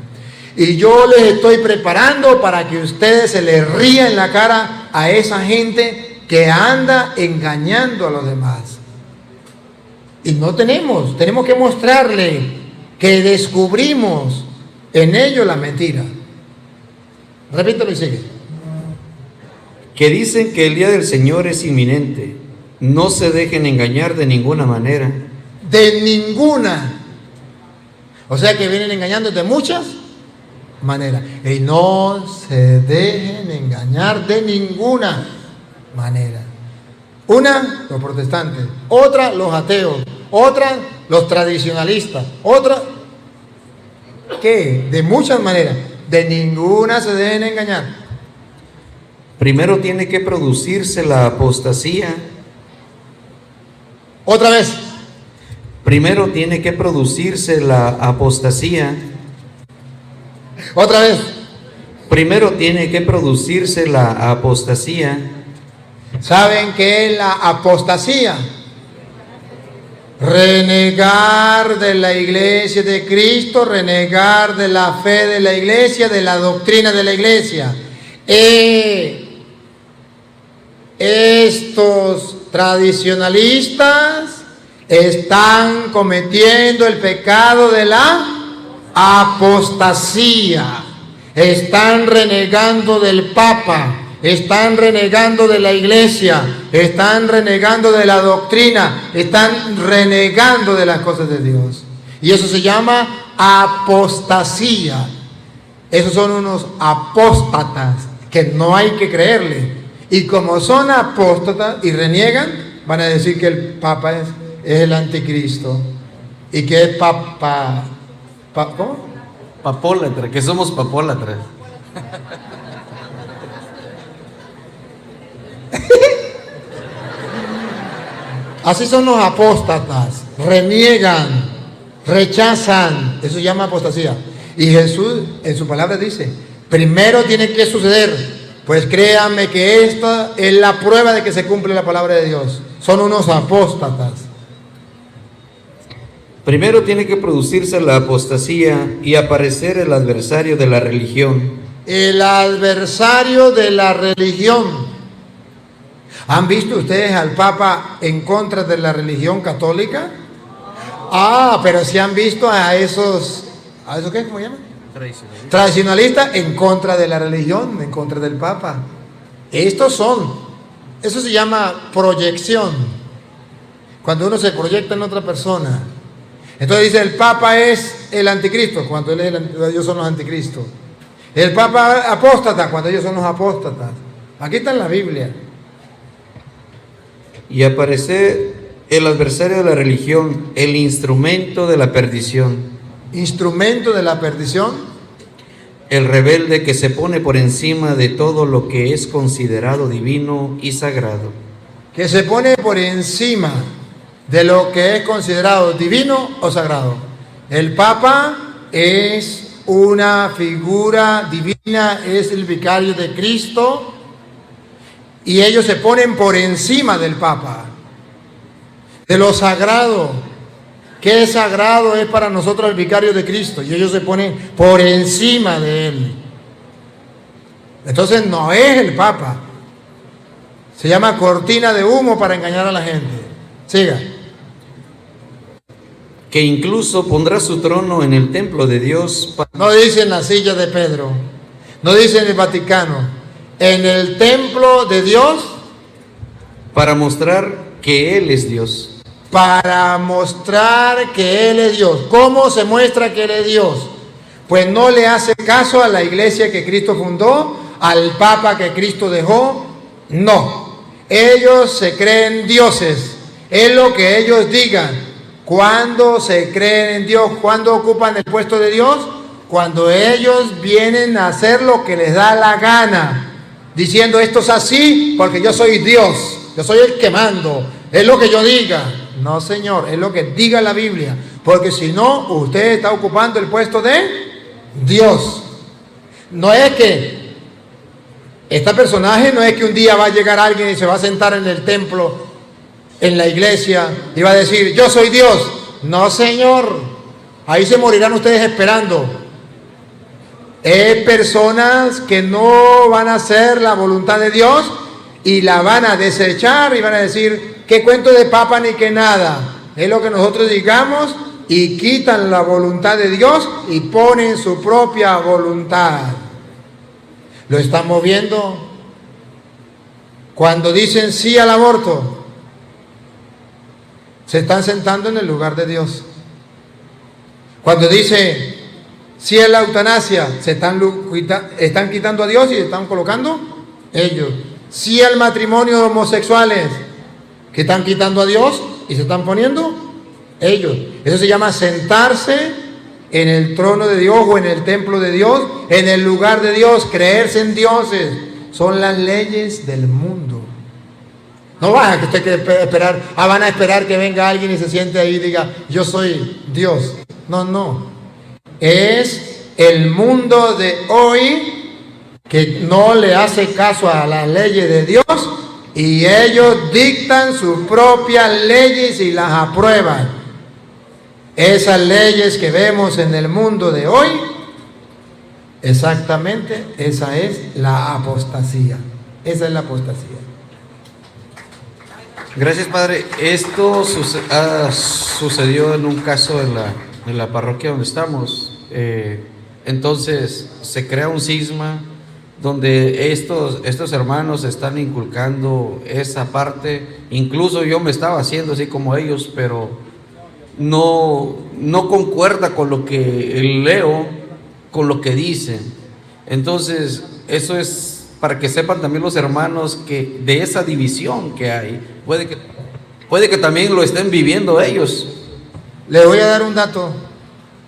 Y yo les estoy preparando para que ustedes se les rían en la cara a esa gente que anda engañando a los demás. Y no tenemos que mostrarle que descubrimos en ellos la mentira. Repítelo y sigue. Que dicen que el día del Señor es inminente. No se dejen engañar de ninguna manera. De ninguna. O sea que vienen engañando de muchas maneras. Y no se dejen engañar de ninguna manera. Una, los protestantes. Otra, los ateos. Otra, los tradicionalistas. Otra, ¿qué? De muchas maneras. De ninguna se dejen engañar. Primero tiene que producirse la apostasía Otra vez. Primero tiene que producirse la apostasía. Otra vez. Primero tiene que producirse la apostasía. ¿Saben qué es la apostasía? Renegar de la iglesia de Cristo, renegar de la fe de la iglesia, de la doctrina de la iglesia. Estos tradicionalistas están cometiendo el pecado de la apostasía. Están renegando del Papa, están renegando de la iglesia, están renegando de la doctrina, están renegando de las cosas de Dios. Y eso se llama apostasía. Esos son unos apóstatas que no hay que creerle. Y como son apóstatas y reniegan, van a decir que el Papa es el anticristo. Y que es ¿cómo? Papólatra, que somos papólatras. Así son los apóstatas, reniegan, rechazan, eso se llama apostasía. Y Jesús en su palabra dice, primero tiene que suceder, pues créanme que esta es la prueba de que se cumple la palabra de Dios. Son unos apóstatas. Primero tiene que producirse la apostasía y aparecer el adversario de la religión. El adversario de la religión. ¿Han visto ustedes al Papa en contra de la religión católica? Pero sí han visto a esos qué, ¿cómo se llama? Tradicionalistas en contra de la religión, en contra del Papa. Eso se llama proyección. Cuando uno se proyecta en otra persona. Entonces dice, el Papa es el anticristo, cuando ellos son los anticristos. El Papa apóstata, cuando ellos son los apóstatas. Aquí está en la Biblia. Y aparecer el adversario de la religión, el instrumento de la perdición. Instrumento de la perdición. El rebelde que se pone por encima de todo lo que es considerado divino y sagrado. Que se pone por encima de lo que es considerado divino o sagrado. El Papa es una figura divina, es el vicario de Cristo, y ellos se ponen por encima del Papa, de lo sagrado. ¿Qué sagrado es para nosotros el vicario de Cristo? Y ellos se ponen por encima de él. Entonces no es el Papa. Se llama cortina de humo para engañar a la gente. Siga. Que incluso pondrá su trono en el templo de Dios. No dice en la silla de Pedro, no dice en el Vaticano, en el templo de Dios. Para mostrar que Él es Dios. Para mostrar que Él es Dios. ¿Cómo se muestra que Él es Dios? Pues no le hace caso a la iglesia que Cristo fundó, al Papa que Cristo dejó. No, ellos se creen dioses, es lo que ellos digan. ¿Cuándo se creen en Dios? ¿Cuándo ocupan el puesto de Dios? Cuando ellos vienen a hacer lo que les da la gana, diciendo esto es así porque yo soy Dios, yo soy el que mando, es lo que yo diga. No, señor, es lo que diga la Biblia, porque si no, usted está ocupando el puesto de Dios. No es que este personaje, no es que un día va a llegar alguien y se va a sentar en el templo, en la iglesia, y va a decir, yo soy Dios. No, señor, ahí se morirán ustedes esperando. Es personas que no van a hacer la voluntad de Dios y la van a desechar y van a decir, qué cuento de Papa ni que nada, es lo que nosotros digamos, y quitan la voluntad de Dios y ponen su propia voluntad. Lo estamos viendo cuando dicen sí al aborto. Se están sentando en el lugar de Dios. Cuando dice sí a la eutanasia, se están quitando a Dios y se están colocando ellos. Sí al matrimonio de homosexuales, que están quitando a Dios y se están poniendo ellos. Eso se llama sentarse en el trono de Dios o en el templo de Dios, en el lugar de Dios, creerse en dioses. Son las leyes del mundo. No van a usted que esperar, van a esperar que venga alguien y se siente ahí y diga, yo soy Dios. No, no. Es el mundo de hoy que no le hace caso a las leyes de Dios y ellos dictan sus propias leyes y las aprueban. Esas leyes que vemos en el mundo de hoy, exactamente, esa es la apostasía. Esa es la apostasía. Gracias, Padre. Esto sucedió en un caso en la parroquia donde estamos. Entonces se crea un cisma donde estos hermanos están inculcando esa parte. Incluso yo me estaba haciendo así como ellos, pero no concuerda con lo que leo, con lo que dicen. Entonces eso es para que sepan también los hermanos que de esa división que hay, puede que también lo estén viviendo ellos. Le voy a dar un dato.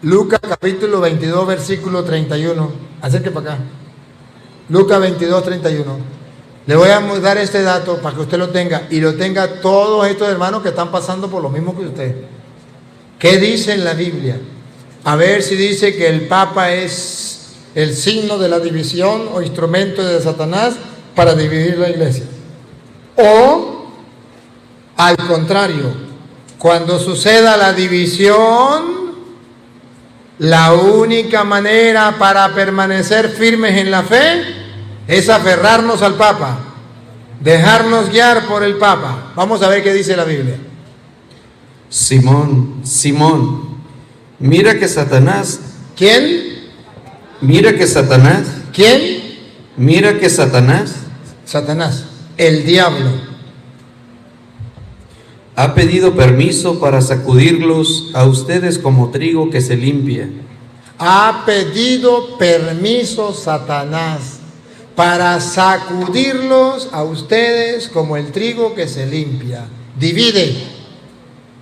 Lucas capítulo 22, versículo 31. Acérquese para acá. Lucas 22, 31. Le voy a dar este dato para que usted lo tenga y lo tenga todos estos hermanos que están pasando por lo mismo que usted. ¿Qué dice en la Biblia? A ver si dice que el Papa es el signo de la división o instrumento de Satanás para dividir la iglesia. O, al contrario, cuando suceda la división, la única manera para permanecer firmes en la fe es aferrarnos al Papa, dejarnos guiar por el Papa. Vamos a ver qué dice la Biblia. Simón, mira que Satanás... ¿Quién? Mira que Satanás... ¿Quién? Mira que Satanás... Satanás, el diablo. Ha pedido permiso para sacudirlos a ustedes como trigo que se limpia. Ha pedido permiso Satanás para sacudirlos a ustedes como el trigo que se limpia. Divide.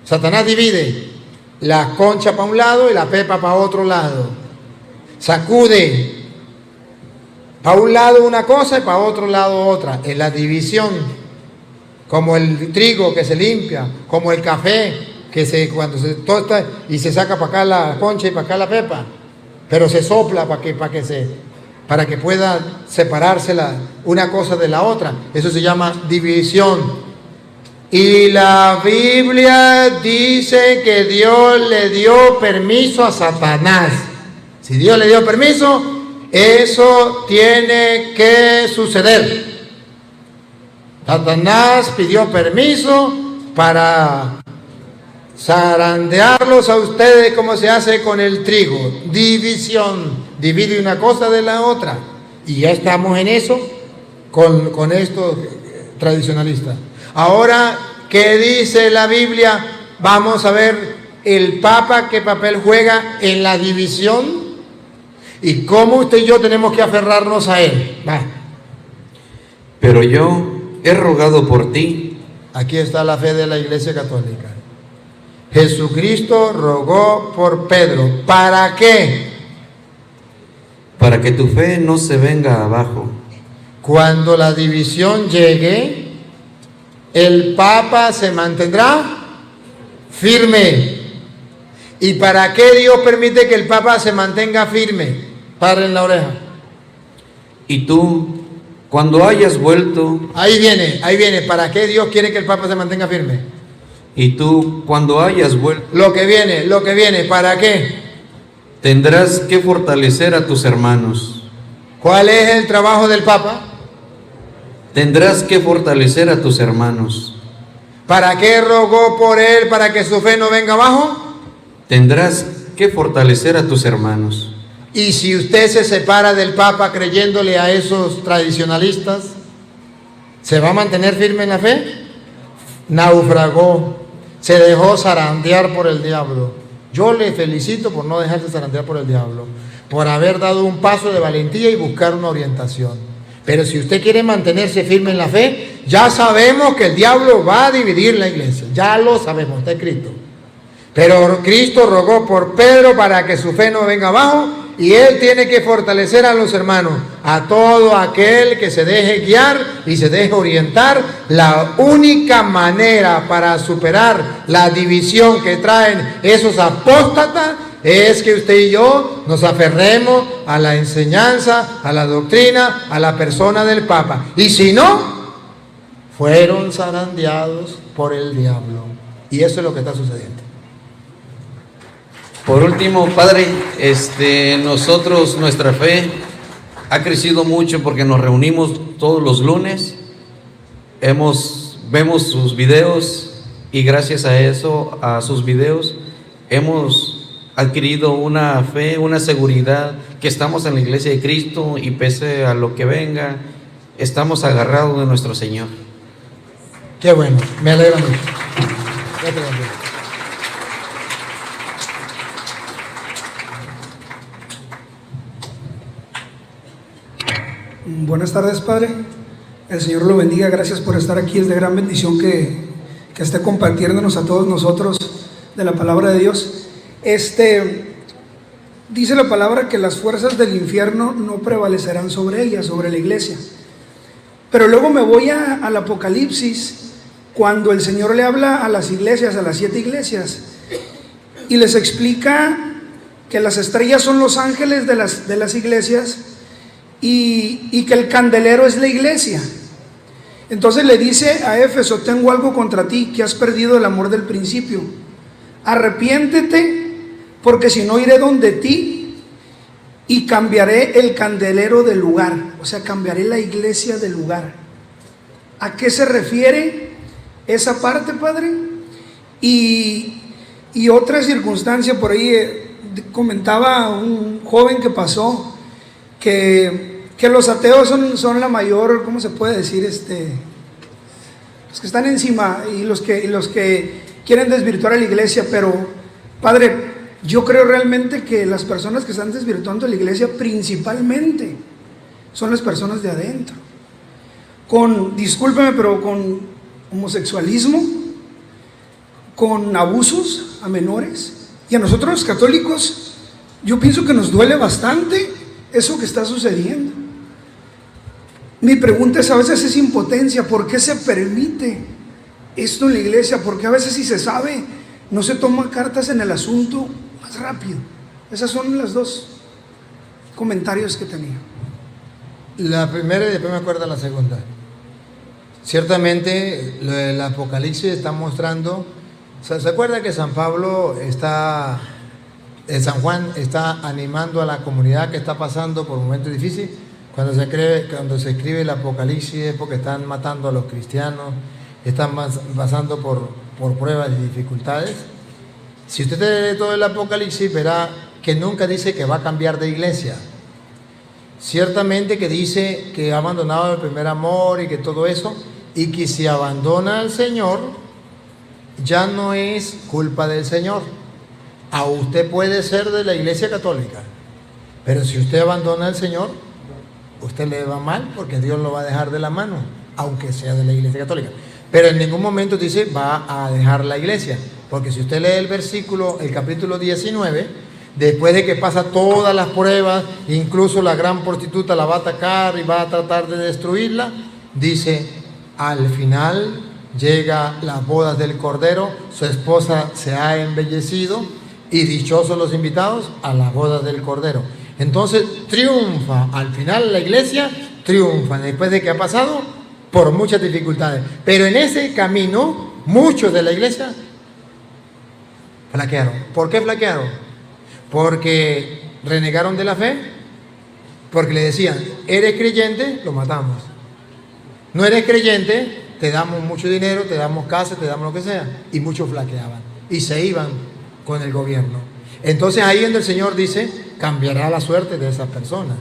Satanás divide la concha para un lado y la pepa para otro lado. Sacude para un lado una cosa y para otro lado otra. En la división, como el trigo que se limpia, como el café que cuando se tosta y se saca para acá la concha y para acá la pepa, pero se sopla para que pueda separarse una cosa de la otra. Eso se llama división. Y la Biblia dice que Dios le dio permiso a Satanás. Si Dios le dio permiso, eso tiene que suceder. Satanás pidió permiso para zarandearlos a ustedes como se hace con el trigo. División. Divide una cosa de la otra. Y ya estamos en eso con estos tradicionalistas. Ahora, ¿qué dice la Biblia? Vamos a ver el Papa qué papel juega en la división y cómo usted y yo tenemos que aferrarnos a él. Va. Pero yo he rogado por ti. Aquí está la fe de la Iglesia Católica. Jesucristo rogó por Pedro. ¿Para qué? Para que tu fe no se venga abajo. Cuando la división llegue, el Papa se mantendrá firme. ¿Y para qué Dios permite que el Papa se mantenga firme? Padre en la oreja. Y tú, cuando hayas vuelto... Ahí viene. ¿Para qué Dios quiere que el Papa se mantenga firme? Y tú, cuando hayas vuelto... Lo que viene, ¿para qué? Tendrás que fortalecer a tus hermanos. ¿Cuál es el trabajo del Papa? Tendrás que fortalecer a tus hermanos. ¿Para qué rogó por él? ¿Para que su fe no venga abajo? Tendrás que fortalecer a tus hermanos. Y si usted se separa del Papa creyéndole a esos tradicionalistas, ¿se va a mantener firme en la fe? Naufragó, se dejó zarandear por el diablo. Yo le felicito por no dejarse zarandear por el diablo, por haber dado un paso de valentía y buscar una orientación. Pero si usted quiere mantenerse firme en la fe, ya sabemos que el diablo va a dividir la iglesia, ya lo sabemos, está escrito. Pero Cristo rogó por Pedro para que su fe no venga abajo y él tiene que fortalecer a los hermanos, a todo aquel que se deje guiar y se deje orientar. La única manera para superar la división que traen esos apóstatas es que usted y yo nos aferremos a la enseñanza, a la doctrina, a la persona del Papa. Y si no, fueron zarandeados por el diablo. Y eso es lo que está sucediendo. Por último, Padre, nosotros, nuestra fe ha crecido mucho porque nos reunimos todos los lunes, vemos sus videos y gracias a eso, a sus videos, hemos adquirido una fe, una seguridad que estamos en la iglesia de Cristo y pese a lo que venga, estamos agarrados de nuestro Señor. Qué bueno, me alegra mucho. Buenas tardes, Padre. El Señor lo bendiga. Gracias por estar aquí. Es de gran bendición que esté compartiéndonos a todos nosotros de la palabra de Dios. Dice la palabra que las fuerzas del infierno no prevalecerán sobre ella, sobre la iglesia. Pero luego me voy al Apocalipsis, cuando el Señor le habla a las iglesias, a las 7 iglesias, y les explica que las estrellas son los ángeles de las iglesias y que el candelero es la iglesia. Entonces le dice a Éfeso: tengo algo contra ti, que has perdido el amor del principio. Arrepiéntete, porque si no iré donde ti y cambiaré el candelero de lugar. O sea, cambiaré la iglesia de lugar. ¿A qué se refiere esa parte, Padre? Y otra circunstancia por ahí, comentaba un joven que pasó que los ateos son la mayor, ¿cómo se puede decir? Los que están encima y los que quieren desvirtuar a la iglesia. Pero, Padre, yo creo realmente que las personas que están desvirtuando la iglesia principalmente son las personas de adentro, discúlpeme, pero con homosexualismo, con abusos a menores. Y a nosotros los católicos, yo pienso que nos duele bastante eso que está sucediendo. Mi pregunta a veces es impotencia. ¿Por qué se permite esto en la iglesia? Porque a veces, si se sabe, no se toman cartas en el asunto más rápido. Esas son las dos comentarios que tenía. La primera y después me acuerdo la segunda. Ciertamente el Apocalipsis está mostrando, ¿se acuerda que San Juan está animando a la comunidad que está pasando por momentos difíciles? Cuando se escribe el Apocalipsis es porque están matando a los cristianos, están pasando por pruebas y dificultades. Si usted lee todo el Apocalipsis, verá que nunca dice que va a cambiar de iglesia. Ciertamente que dice que ha abandonado el primer amor y que todo eso, y que si abandona al Señor, ya no es culpa del Señor. A usted puede ser de la iglesia católica, pero si usted abandona al Señor, usted le va mal, porque Dios lo va a dejar de la mano, aunque sea de la iglesia católica. Pero en ningún momento dice va a dejar la iglesia, porque si usted lee el capítulo 19, después de que pasa todas las pruebas, incluso la gran prostituta la va a atacar y va a tratar de destruirla, dice: al final llega las bodas del Cordero, su esposa se ha embellecido y dichosos los invitados a las bodas del Cordero. Entonces triunfa, al final la iglesia triunfa, después de que ha pasado por muchas dificultades. Pero en ese camino, muchos de la iglesia flaquearon. ¿Por qué flaquearon? Porque renegaron de la fe, porque le decían: eres creyente, lo matamos. No eres creyente, te damos mucho dinero, te damos casa, te damos lo que sea. Y muchos flaqueaban y se iban con el gobierno. Entonces ahí donde el Señor dice: cambiará la suerte de esas personas.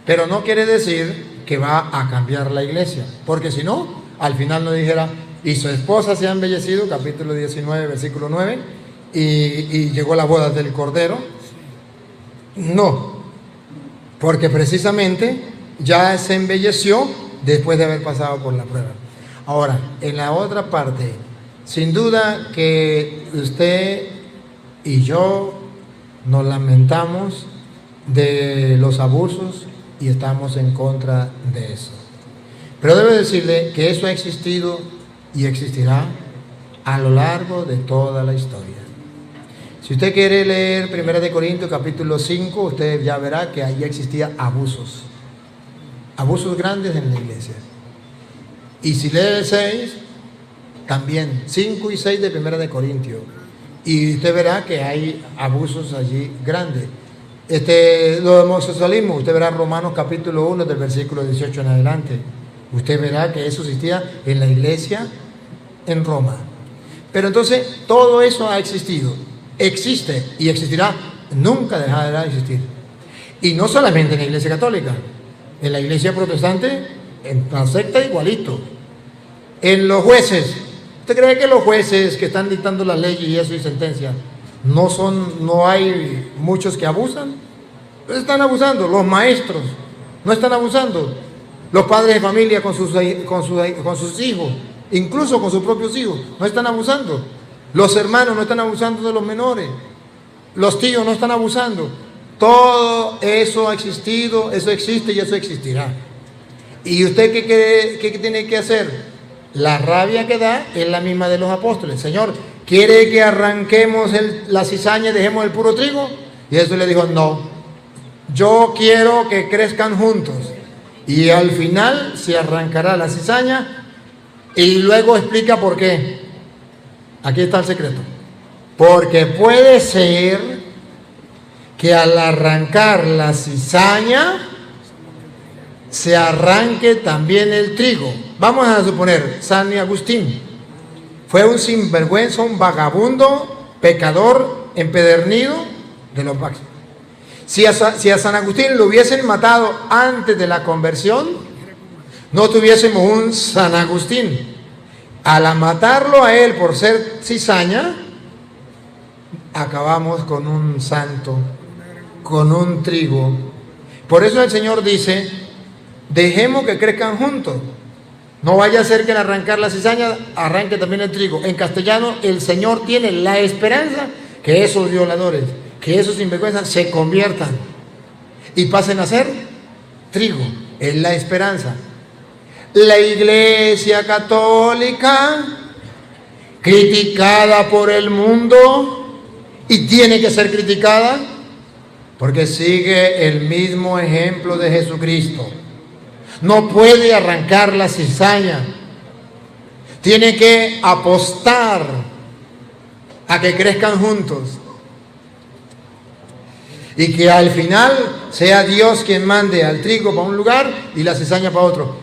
Pero no quiere decir que va a cambiar la iglesia, porque si no, al final nos dijera: y su esposa se ha embellecido, capítulo 19, versículo 9, y llegó la boda del Cordero. No, porque precisamente ya se embelleció después de haber pasado por la prueba. Ahora, en la otra parte, sin duda que usted y yo nos lamentamos de los abusos y estamos en contra de eso. Pero debo decirle que eso ha existido y existirá a lo largo de toda la historia. Si usted quiere leer 1 Corintios capítulo 5, usted ya verá que allí existía abusos grandes en la iglesia. Y si lee el 6, también 5 y 6 de 1 Corintios, y usted verá que hay abusos allí grandes. Lo de homosexualismo, usted verá Romanos capítulo 1 del versículo 18 en adelante. Usted verá que eso existía en la iglesia en Roma. Pero entonces todo eso ha existido, existe y existirá, nunca dejará de existir. Y no solamente en la iglesia católica, en la iglesia protestante, en la secta igualito. En los jueces, ¿usted cree que los jueces que están dictando las leyes y eso y sentencias, no hay muchos que abusan? Están abusando. Los maestros no están abusando. Los padres de familia con sus hijos, incluso con sus propios hijos, no están abusando. Los hermanos no están abusando de los menores. Los tíos no están abusando. Todo eso ha existido, eso existe y eso existirá. ¿Y usted qué tiene que hacer? La rabia que da es la misma de los apóstoles. Señor, ¿quiere que arranquemos la cizaña y dejemos el puro trigo? Y Jesús le dijo, no, yo quiero que crezcan juntos. Y al final se arrancará la cizaña y luego explica por qué. Aquí está el secreto. Porque puede ser que al arrancar la cizaña se arranque también el trigo. Vamos a suponer, San Agustín fue un sinvergüenza, un vagabundo, pecador, empedernido de los máximos. Si a San Agustín lo hubiesen matado antes de la conversión, no tuviésemos un San Agustín. Al matarlo a él por ser cizaña, acabamos con un santo, con un trigo. Por eso el Señor dice, dejemos que crezcan juntos. No vaya a ser que al arrancar la cizaña arranque también el trigo. En castellano, el Señor tiene la esperanza que esos violadores, que esos sinvergüenzas se conviertan y pasen a ser trigo. Es la esperanza. La Iglesia Católica, criticada por el mundo, y tiene que ser criticada porque sigue el mismo ejemplo de Jesucristo. No puede arrancar la cizaña. Tiene que apostar a que crezcan juntos. Y que al final sea Dios quien mande al trigo para un lugar y la cizaña para otro.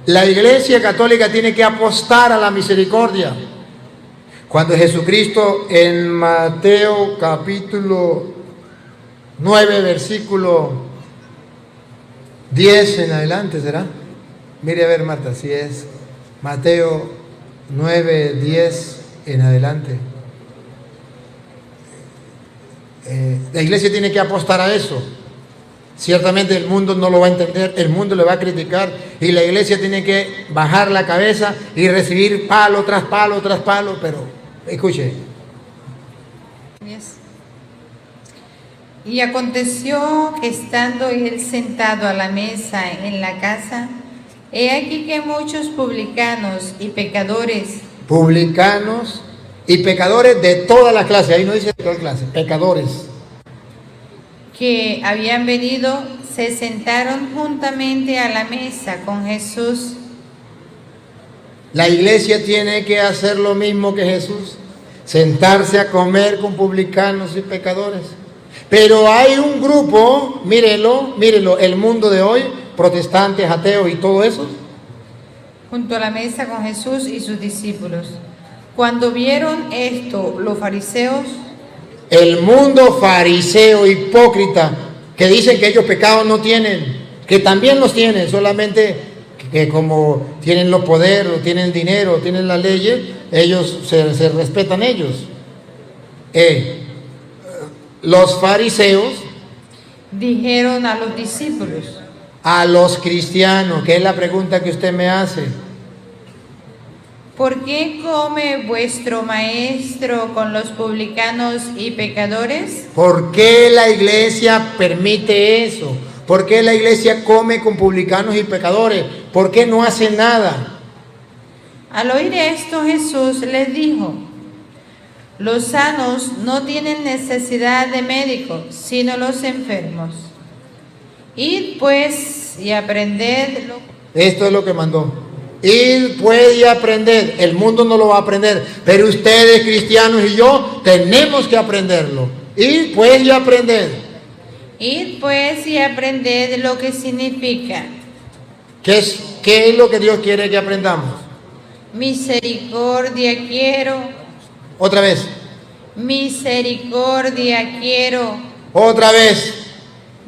La Iglesia Católica tiene que apostar a la misericordia. Cuando Jesucristo en Mateo capítulo 9, versículo 10 en adelante, ¿será? Mire a ver, Marta, si es Mateo 9, 10 en adelante. La iglesia tiene que apostar a eso. Ciertamente el mundo no lo va a entender, el mundo le va a criticar y la iglesia tiene que bajar la cabeza y recibir palo tras palo tras palo, pero escuche. Y aconteció que estando él sentado a la mesa en la casa, he aquí que muchos publicanos y pecadores de toda la clase, ahí no dice de toda clase, pecadores, que habían venido, se sentaron juntamente a la mesa con Jesús. La iglesia tiene que hacer lo mismo que Jesús, sentarse a comer con publicanos y pecadores. Pero hay un grupo, mírenlo, el mundo de hoy, protestantes, ateos y todo eso, junto a la mesa con Jesús y sus discípulos. Cuando vieron esto, los fariseos, el mundo fariseo, hipócrita, que dicen que ellos pecados no tienen, que también los tienen, solamente que como tienen los poderes, tienen dinero, tienen las leyes, ellos se respetan ellos. Los fariseos dijeron a los discípulos, a los cristianos, que es la pregunta que usted me hace, ¿por qué come vuestro maestro con los publicanos y pecadores? ¿Por qué la iglesia permite eso? ¿Por qué la iglesia come con publicanos y pecadores? ¿Por qué no hace nada? Al oír esto, Jesús les dijo: los sanos no tienen necesidad de médico, sino los enfermos. Id pues y aprended lo... Esto es lo que mandó. Id pues y aprended. El mundo no lo va a aprender, pero ustedes, cristianos, y yo tenemos que aprenderlo. Id pues y aprended. Id pues y aprended lo que significa. ¿Qué es lo que Dios quiere que aprendamos? Misericordia quiero. Otra vez. Misericordia quiero. Otra vez.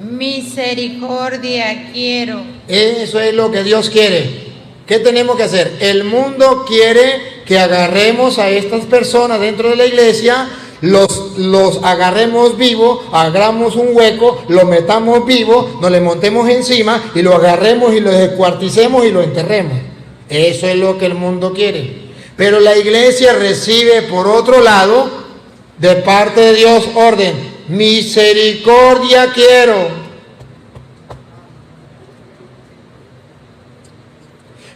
Misericordia quiero. Eso es lo que Dios quiere. ¿Qué tenemos que hacer? El mundo quiere que agarremos a estas personas dentro de la iglesia, los agarremos vivos, hagamos un hueco, lo metamos vivo, nos le montemos encima y lo agarremos y lo descuarticemos y lo enterremos. Eso es lo que el mundo quiere. Pero la iglesia recibe por otro lado, de parte de Dios, orden: misericordia quiero.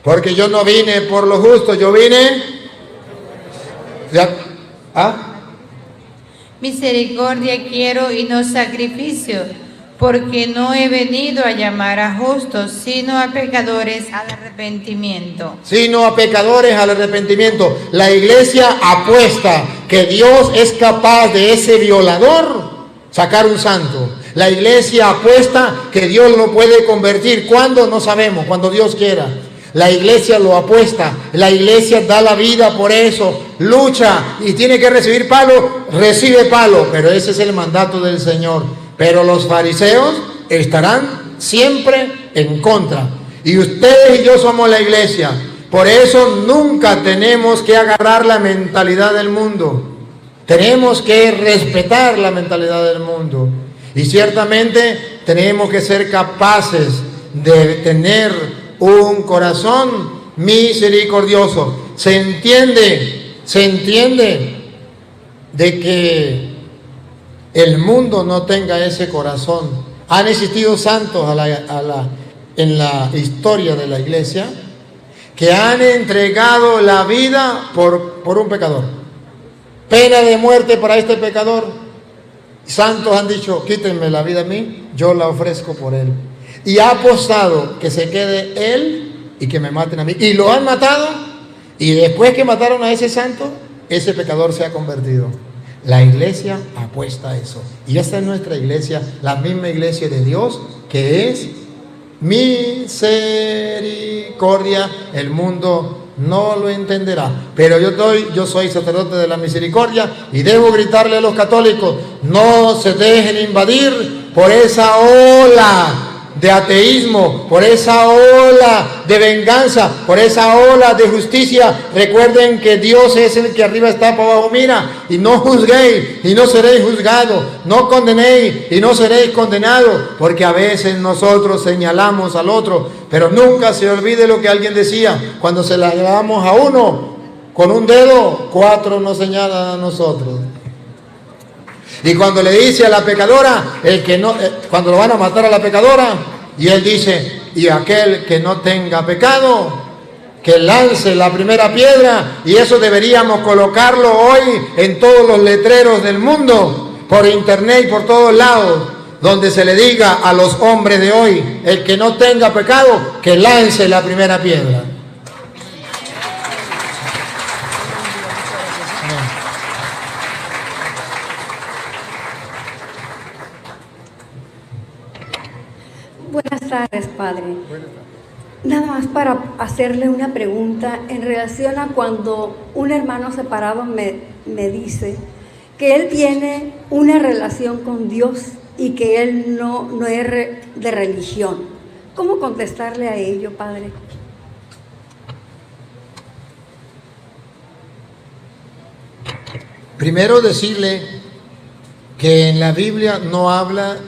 Porque yo no vine por lo justo, yo vine... Misericordia quiero y no sacrificio, porque no he venido a llamar a justos, sino a pecadores al arrepentimiento. Sino a pecadores al arrepentimiento. La iglesia apuesta que Dios es capaz de ese violador sacar un santo. La iglesia apuesta que Dios lo puede convertir. ¿Cuándo? No sabemos, cuando Dios quiera. La iglesia lo apuesta, la iglesia da la vida por eso, lucha y tiene que recibir palo, recibe palo, pero ese es el mandato del Señor. Pero los fariseos estarán siempre en contra. Y ustedes y yo somos la iglesia. Por eso nunca tenemos que agarrar la mentalidad del mundo. Tenemos que respetar la mentalidad del mundo. Y ciertamente tenemos que ser capaces de tener un corazón misericordioso. Se entiende de que el mundo no tenga ese corazón. Han existido santos en la historia de la iglesia que han entregado la vida por un pecador. Pena de muerte para este pecador. Santos han dicho: quítenme la vida a mí, yo la ofrezco por él. Y ha apostado que se quede él y que me maten a mí. Y lo han matado, y después que mataron a ese santo, ese pecador se ha convertido. La iglesia apuesta a eso. Y esta es nuestra iglesia, la misma iglesia de Dios, que es misericordia. El mundo no lo entenderá, pero yo soy sacerdote de la misericordia y debo gritarle a los católicos: no se dejen invadir por esa ola de ateísmo, por esa ola de venganza, por esa ola de justicia. Recuerden que Dios es el que arriba está, para abajo mira. Y no juzguéis y no seréis juzgados, no condenéis y no seréis condenados, porque a veces nosotros señalamos al otro, pero nunca se olvide lo que alguien decía: cuando señalamos a uno con un dedo, 4 nos señalan a nosotros. Y cuando le dice a la pecadora, cuando lo van a matar a la pecadora, y él dice: y aquel que no tenga pecado, que lance la primera piedra. Y eso deberíamos colocarlo hoy en todos los letreros del mundo, por internet y por todos lados, donde se le diga a los hombres de hoy: el que no tenga pecado, que lance la primera piedra. Buenas tardes, Padre. Nada más para hacerle una pregunta en relación a cuando un hermano separado me dice que él tiene una relación con Dios y que él no es de religión. ¿Cómo contestarle a ello, Padre? Primero decirle que en la Biblia no habla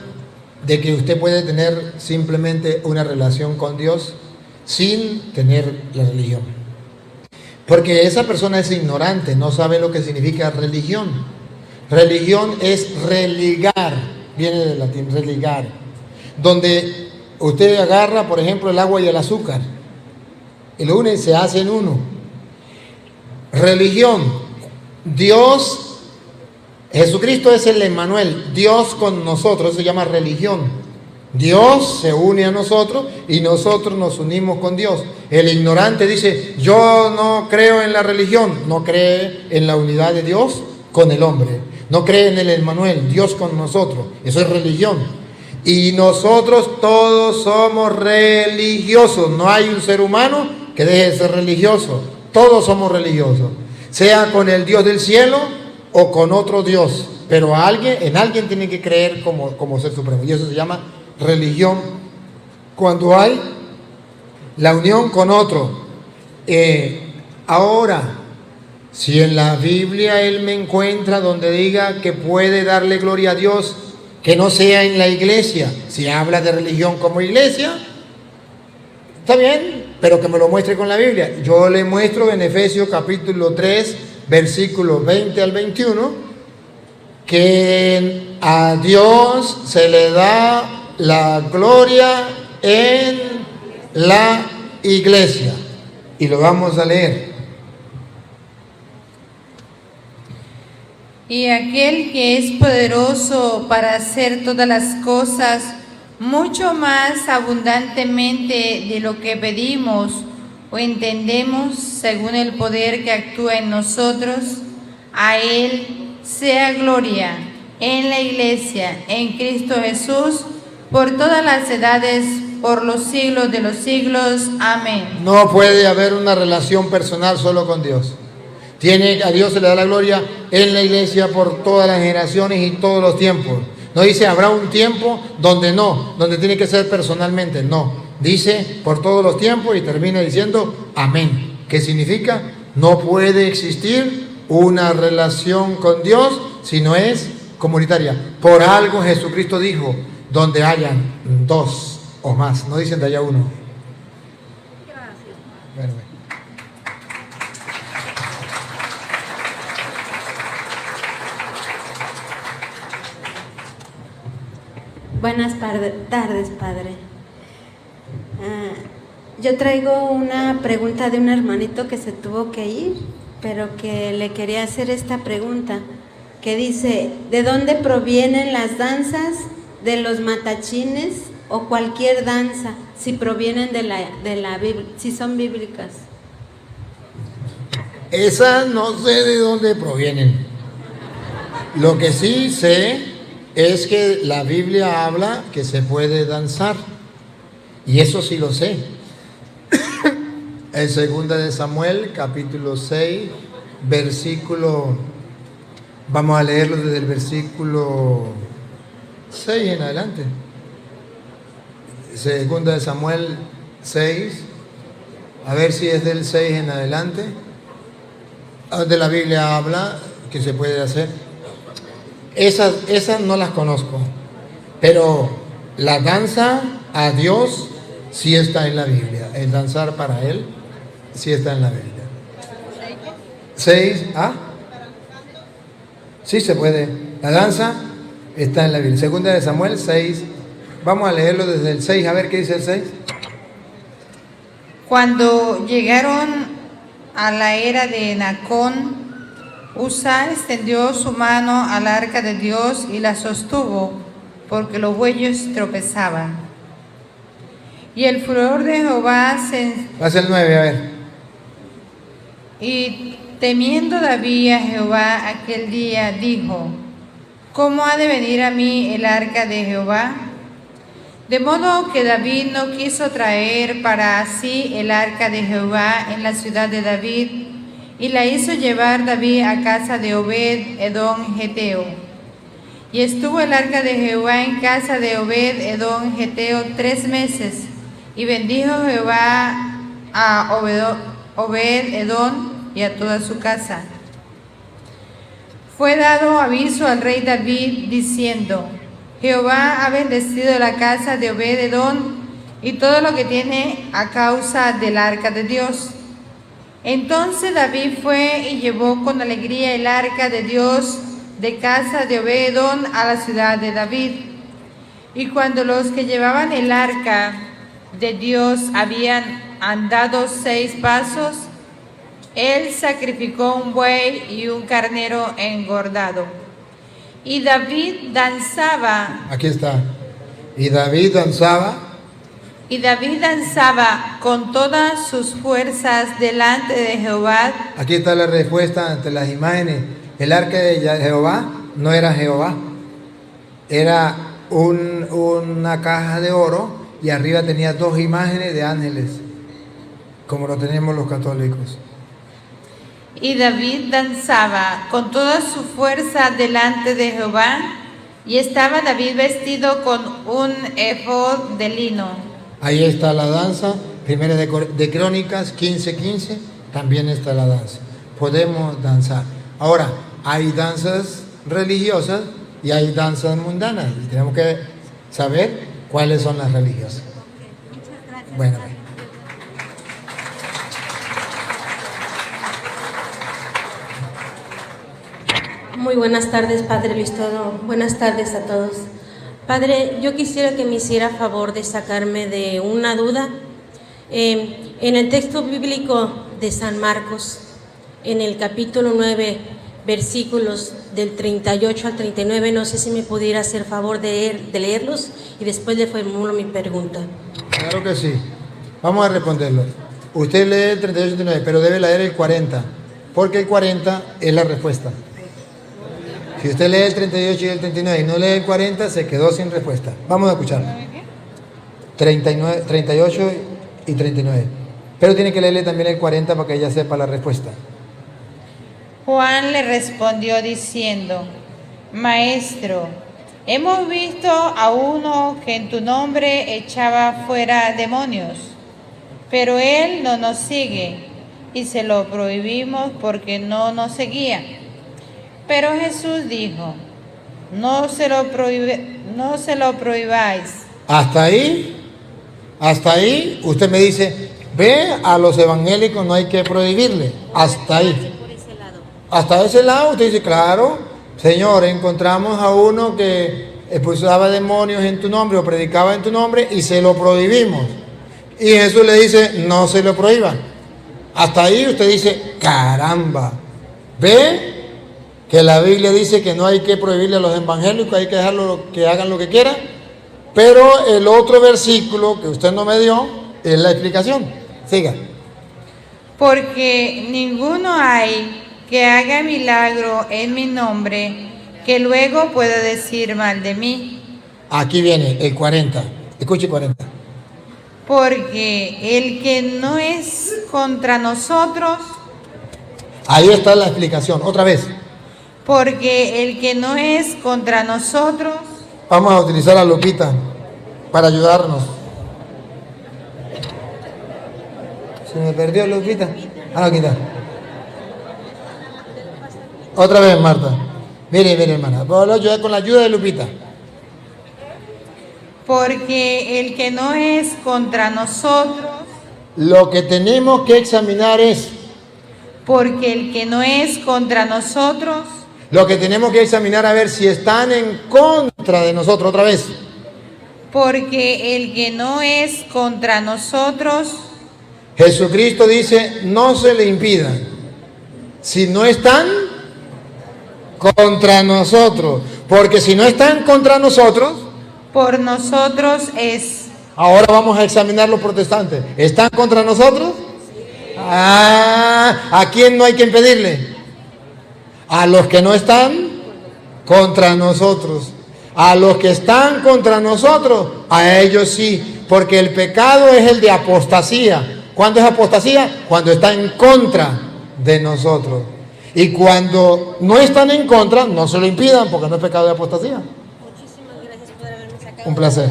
de que usted puede tener simplemente una relación con Dios sin tener la religión. Porque esa persona es ignorante, no sabe lo que significa religión. Religión es religar, viene del latín, religar. Donde usted agarra, por ejemplo, el agua y el azúcar, y lo une y se hacen uno. Religión, Dios, Jesucristo es el Emmanuel, Dios con nosotros, eso se llama religión. Dios se une a nosotros y nosotros nos unimos con Dios. El ignorante dice, yo no creo en la religión, no cree en la unidad de Dios con el hombre, no cree en el Emmanuel, Dios con nosotros, eso es religión. Y nosotros todos somos religiosos, no hay un ser humano que deje de ser religioso, todos somos religiosos, sea con el Dios del cielo o con otro Dios, pero en alguien tiene que creer como ser supremo, y eso se llama religión. Cuando hay la unión con otro. Ahora, si en la Biblia él me encuentra donde diga que puede darle gloria a Dios, que no sea en la iglesia, si habla de religión como iglesia, está bien, pero que me lo muestre con la Biblia. Yo le muestro en Efesios capítulo 3, versículos 20 al 21, que a Dios se le da la gloria en la iglesia. Y lo vamos a leer. Y aquel que es poderoso para hacer todas las cosas mucho más abundantemente de lo que pedimos o entendemos, según el poder que actúa en nosotros, a Él sea gloria en la iglesia, en Cristo Jesús, por todas las edades, por los siglos de los siglos. Amén. No puede haber una relación personal solo con Dios. A Dios se le da la gloria en la iglesia por todas las generaciones y todos los tiempos. No dice habrá un tiempo donde tiene que ser personalmente, no. Dice por todos los tiempos y termina diciendo amén. ¿Qué significa? No puede existir una relación con Dios si no es comunitaria. Por algo Jesucristo dijo, donde hayan dos o más, no dicen de allá uno. Bueno. Buenas tardes, Padre. Yo traigo una pregunta de un hermanito que se tuvo que ir, pero que le quería hacer esta pregunta, que dice, ¿de dónde provienen las danzas de los matachines o cualquier danza, si provienen de la Biblia, si son bíblicas? Esas no sé de dónde provienen. Lo que sí sé es que la Biblia habla que se puede danzar, y eso sí lo sé. En 2 de Samuel, capítulo 6, versículo, vamos a leerlo desde el versículo 6 en adelante. 2 de Samuel 6, a ver si es del 6 en adelante, donde la Biblia habla que se puede hacer. Esas no las conozco, pero la danza a Dios sí está en la Biblia. El danzar para Él sí está en la Biblia. 6, sí se puede. La danza está en la Biblia. 2 de Samuel 6, vamos a leerlo desde el 6, a ver qué dice el 6. Cuando llegaron a la era de Nacón, Usa extendió su mano al arca de Dios y la sostuvo, porque los bueyes tropezaban. Y el furor de Jehová se... Pasa el 9, a ver. Y temiendo David a Jehová aquel día, dijo, ¿cómo ha de venir a mí el arca de Jehová? De modo que David no quiso traer para sí el arca de Jehová en la ciudad de David, y la hizo llevar David a casa de Obed Edom Geteo. Y estuvo el arca de Jehová en casa de Obed Edom Geteo 3 meses, y bendijo Jehová a Obed Edom y a toda su casa. Fue dado aviso al rey David diciendo, Jehová ha bendecido la casa de Obed Edom y todo lo que tiene a causa del arca de Dios. Entonces David fue y llevó con alegría el arca de Dios de casa de Obededom a la ciudad de David. Y cuando los que llevaban el arca de Dios habían andado 6 pasos, él sacrificó un buey y un carnero engordado. Y David danzaba. Aquí está. Y David danzaba. Y David danzaba con todas sus fuerzas delante de Jehová. Aquí está la respuesta ante las imágenes. El arca de Jehová no era Jehová. Era una caja de oro y arriba tenía 2 imágenes de ángeles, como lo tenemos los católicos. Y David danzaba con toda su fuerza delante de Jehová, y estaba David vestido con un efod de lino. Ahí está la danza, primera de Crónicas 15:15, también está la danza. Podemos danzar. Ahora, hay danzas religiosas y hay danzas mundanas, y tenemos que saber cuáles son las religiosas. Bueno. Muy buenas tardes, Padre Luis Toro. Buenas tardes a todos. Padre, yo quisiera que me hiciera favor de sacarme de una duda. En el texto bíblico de San Marcos, en el capítulo 9, versículos del 38 al 39, no sé si me pudiera hacer favor de leerlos y después le formulo mi pregunta. Claro que sí. Vamos a responderlo. Usted lee el 38 y 39, pero debe leer el 40, porque el 40 es la respuesta. Si usted lee el 38 y el 39 y no lee el 40, se quedó sin respuesta. Vamos a escucharlo. 38 y 39. Pero tiene que leerle también el 40 para que ella sepa la respuesta. Juan le respondió diciendo: Maestro, hemos visto a uno que en tu nombre echaba fuera demonios, pero él no nos sigue y se lo prohibimos porque no nos seguía. Pero Jesús dijo: no se lo prohibáis. Hasta ahí, usted me dice, ve, a los evangélicos no hay que prohibirle. Hasta ahí. Hasta ese lado usted dice, claro, Señor, encontramos a uno que expulsaba demonios en tu nombre o predicaba en tu nombre y se lo prohibimos. Y Jesús le dice, no se lo prohíba. Hasta ahí usted dice, caramba, ve que la Biblia dice que no hay que prohibirle a los evangélicos, hay que dejarlo que hagan lo que quieran. Pero el otro versículo que usted no me dio es la explicación. Siga. Porque ninguno hay que haga milagro en mi nombre que luego pueda decir mal de mí. Aquí viene el 40. Escuche 40. Porque el que no es contra nosotros. Ahí está la explicación. Otra vez. Porque el que no es contra nosotros. Vamos a utilizar a Lupita para ayudarnos. Se me perdió Lupita. Ah, aquí está. Otra vez, Marta. Mire, hermana. Voy a ayudar con la ayuda de Lupita. Porque el que no es contra nosotros. Lo que tenemos que examinar es. Porque el que no es contra nosotros. Lo que tenemos que examinar a ver si están en contra de nosotros. Otra vez. Porque el que no es contra nosotros. Jesucristo dice, no se le impida. Si no están contra nosotros. Porque si no están contra nosotros. Por nosotros es. Ahora vamos a examinar los protestantes. ¿Están contra nosotros? ¿A quién no hay que impedirle? A los que no están contra nosotros. A los que están contra nosotros, a ellos sí. Porque el pecado es el de apostasía. ¿Cuándo es apostasía? Cuando está en contra de nosotros. Y cuando no están en contra, no se lo impidan, porque no es pecado de apostasía. Muchísimas gracias por haberme sacado. Un placer.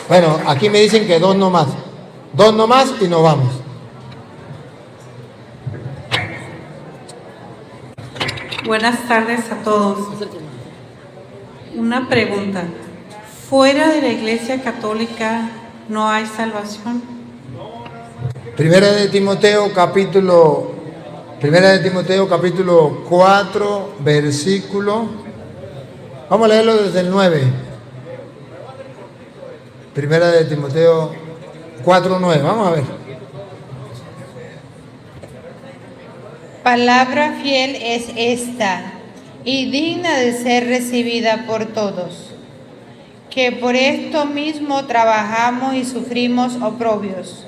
Bueno, aquí me dicen que 2 nomás. 2 nomás y nos vamos. Buenas tardes a todos. Una pregunta. Fuera de la Iglesia Católica, no hay salvación. Primera de Timoteo capítulo 4, versículo. Vamos a leerlo desde el 9. Primera de Timoteo 4, 9. Vamos a ver. Palabra fiel es esta, y digna de ser recibida por todos, que por esto mismo trabajamos y sufrimos oprobios,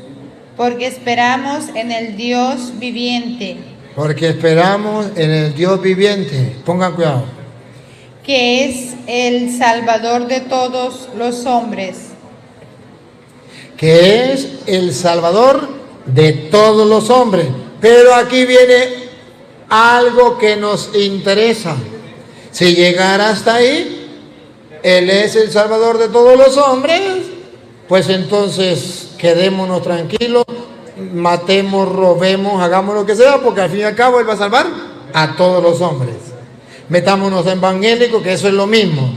porque esperamos en el Dios viviente. Porque esperamos en el Dios viviente. Pongan cuidado. Que es el Salvador de todos los hombres. Que es el Salvador de todos los hombres. Pero aquí viene algo que nos interesa. Si llegara hasta ahí, Él es el Salvador de todos los hombres, pues entonces quedémonos tranquilos, matemos, robemos, hagamos lo que sea, porque al fin y al cabo Él va a salvar a todos los hombres. Metámonos en evangélico, que eso es lo mismo.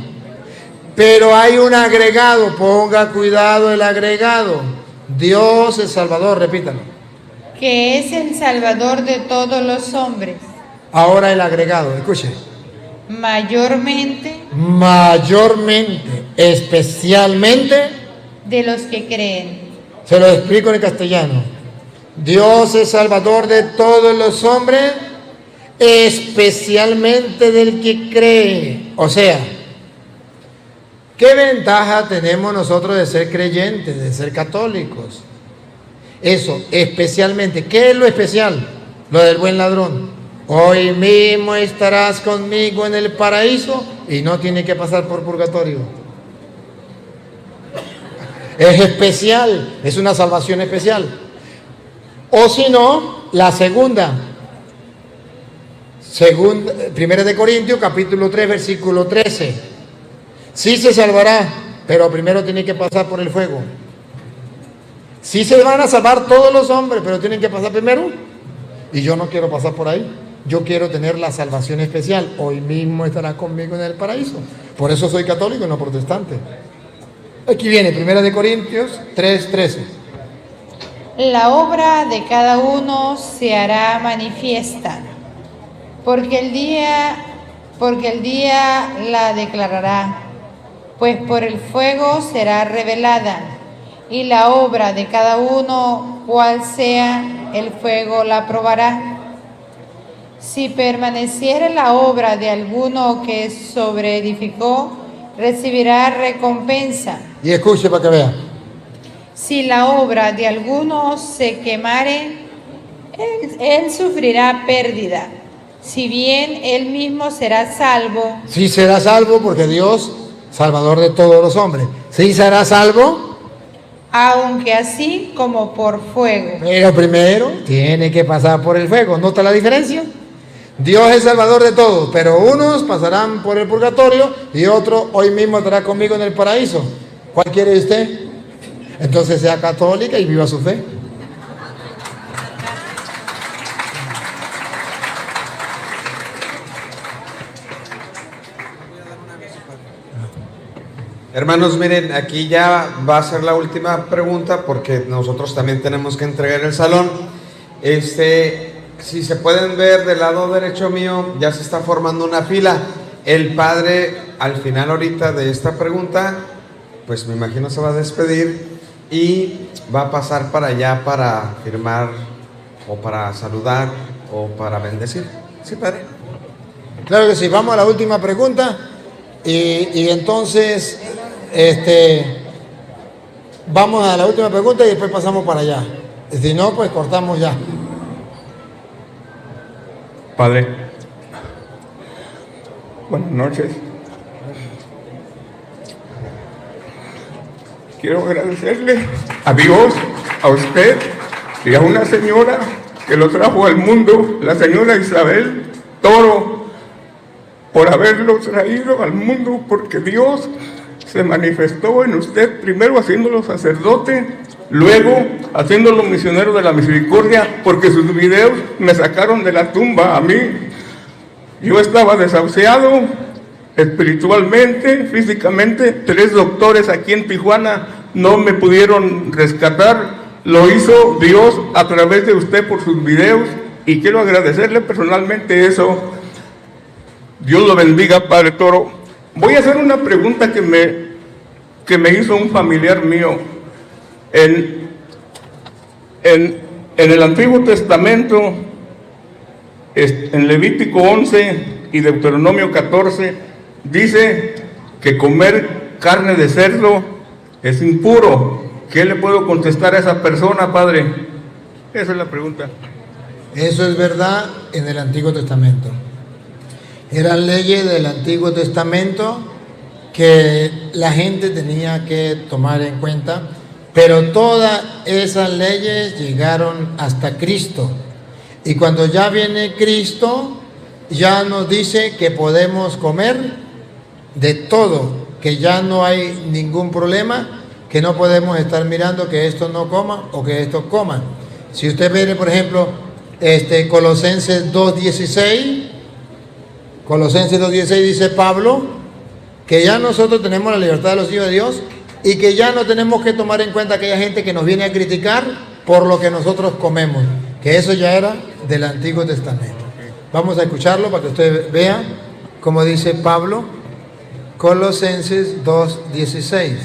Pero hay un agregado, ponga cuidado el agregado. Dios es Salvador, repítalo. Que es el Salvador de todos los hombres. Ahora el agregado, escuche. Mayormente. Especialmente. De los que creen. Se lo explico en castellano. Dios es Salvador de todos los hombres, especialmente del que cree. O sea, ¿qué ventaja tenemos nosotros de ser creyentes, de ser católicos? Eso, especialmente. ¿Qué es lo especial? Lo del buen ladrón. Hoy mismo estarás conmigo en el paraíso y no tiene que pasar por purgatorio. Es especial, es una salvación especial. O si no, la segunda. Primera de Corintios, capítulo 3, versículo 13. Sí se salvará, pero primero tiene que pasar por el fuego. Sí se van a salvar todos los hombres, pero tienen que pasar primero. Y yo no quiero pasar por ahí. Yo quiero tener la salvación especial. Hoy mismo estará conmigo en el paraíso. Por eso soy católico y no protestante. Aquí viene, Primera de Corintios 3:13. La obra de cada uno se hará manifiesta, porque el día la declarará, pues por el fuego será revelada, y la obra de cada uno, cual sea, el fuego la probará. Si permaneciere la obra de alguno que sobreedificó, recibirá recompensa. Y escuche para que vea. Si la obra de alguno se quemare, él sufrirá pérdida, si bien él mismo será salvo. Sí será salvo porque Dios, Salvador de todos los hombres. Sí será salvo. Aunque así como por fuego. Pero primero tiene que pasar por el fuego. ¿Nota la diferencia? Dios es Salvador de todos, pero unos pasarán por el purgatorio y otro hoy mismo estará conmigo en el paraíso. ¿Cuál quiere usted? Entonces sea católica y viva su fe. Hermanos, miren, aquí ya va a ser la última pregunta porque nosotros también tenemos que entregar el salón. Si se pueden ver del lado derecho mío, ya se está formando una fila. El padre, al final ahorita de esta pregunta, pues me imagino se va a despedir y va a pasar para allá para firmar o para saludar o para bendecir. ¿Sí, padre? Claro que sí. Vamos a la última pregunta y entonces vamos a la última pregunta y después pasamos para allá. Si no, pues cortamos ya. Padre, buenas noches. Quiero agradecerle a Dios, a usted y a una señora que lo trajo al mundo, la señora Isabel Toro, por haberlo traído al mundo, porque Dios se manifestó en usted, primero haciéndolo sacerdote, luego haciéndolo misionero de la misericordia, porque sus videos me sacaron de la tumba a mí. Yo estaba desahuciado espiritualmente, físicamente. 3 doctores aquí en Tijuana no me pudieron rescatar. Lo hizo Dios a través de usted por sus videos y quiero agradecerle personalmente eso. Dios lo bendiga, Padre Toro. Voy a hacer una pregunta que me hizo un familiar mío. En el Antiguo Testamento, en Levítico 11 y Deuteronomio 14, dice que comer carne de cerdo es impuro. ¿Qué le puedo contestar a esa persona, Padre? Esa es la pregunta. Eso es verdad en el Antiguo Testamento. Eran leyes del Antiguo Testamento que la gente tenía que tomar en cuenta, pero todas esas leyes llegaron hasta Cristo. Y cuando ya viene Cristo, ya nos dice que podemos comer de todo, que ya no hay ningún problema, que no podemos estar mirando que esto no coma o que esto coma. Si usted ve, por ejemplo, Colosenses 2.16 dice Pablo que ya nosotros tenemos la libertad de los hijos de Dios y que ya no tenemos que tomar en cuenta aquella gente que nos viene a criticar por lo que nosotros comemos, que eso ya era del Antiguo Testamento. Vamos a escucharlo para que usted vea cómo dice Pablo, Colosenses 2.16.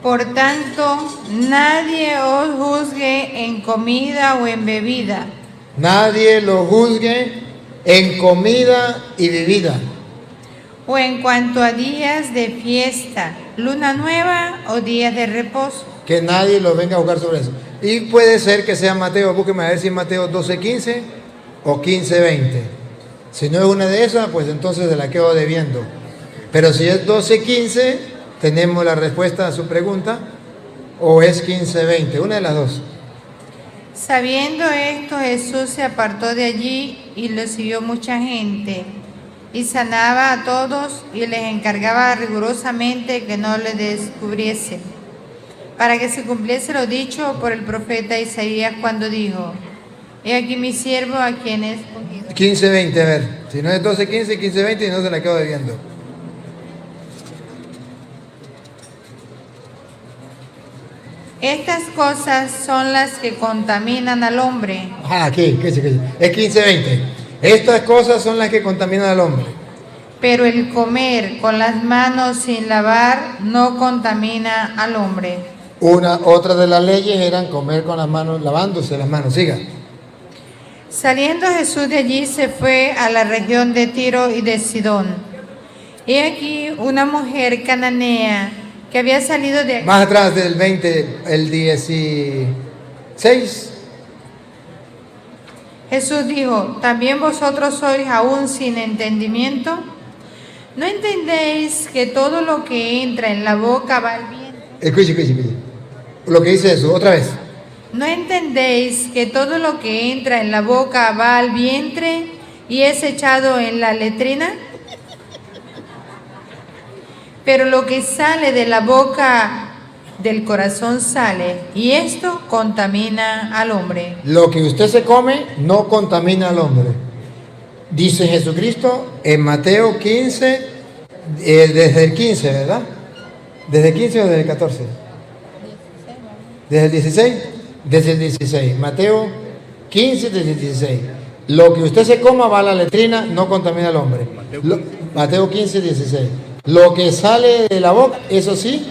Por tanto, nadie os juzgue en comida o en bebida. Nadie lo juzgue en comida y bebida. O en cuanto a días de fiesta, luna nueva o días de reposo. Que nadie lo venga a juzgar sobre eso. Y puede ser que sea Mateo, búsqueme a ver si es Mateo 12:15 o 15:20. Si no es una de esas, pues entonces se la quedo debiendo. Pero si es 12:15, tenemos la respuesta a su pregunta, o es 15:20, una de las dos. Sabiendo esto, Jesús se apartó de allí y lo siguió mucha gente, y sanaba a todos y les encargaba rigurosamente que no le descubriesen, para que se cumpliese lo dicho por el profeta Isaías cuando dijo: he aquí mi siervo a quien es escogido. 15:20, a ver, si no es 12:15, 15:20 y no se la quedo debiendo. Estas cosas son las que contaminan al hombre. Aquí, es 15:20. Estas cosas son las que contaminan al hombre. Pero el comer con las manos sin lavar no contamina al hombre. Otra de las leyes eran comer con las manos, lavándose las manos. Siga. Saliendo Jesús de allí se fue a la región de Tiro y de Sidón. He aquí una mujer cananea que había salido de... Más atrás del 20, el 16. Jesús dijo: ¿también vosotros sois aún sin entendimiento? ¿No entendéis que todo lo que entra en la boca va al vientre? Escuche. Lo que dice Jesús, otra vez. ¿No entendéis que todo lo que entra en la boca va al vientre y es echado en la letrina? Pero lo que sale de la boca del corazón sale, y esto contamina al hombre. Lo que usted se come no contamina al hombre. Dice Jesucristo en Mateo 15, desde el 15, ¿verdad? ¿Desde el 15 o desde el 14? ¿Desde el 16? Desde el 16. Mateo 15, desde el 16. Lo que usted se coma va a la letrina, no contamina al hombre. Mateo 15, 16. Lo que sale de la boca, eso sí,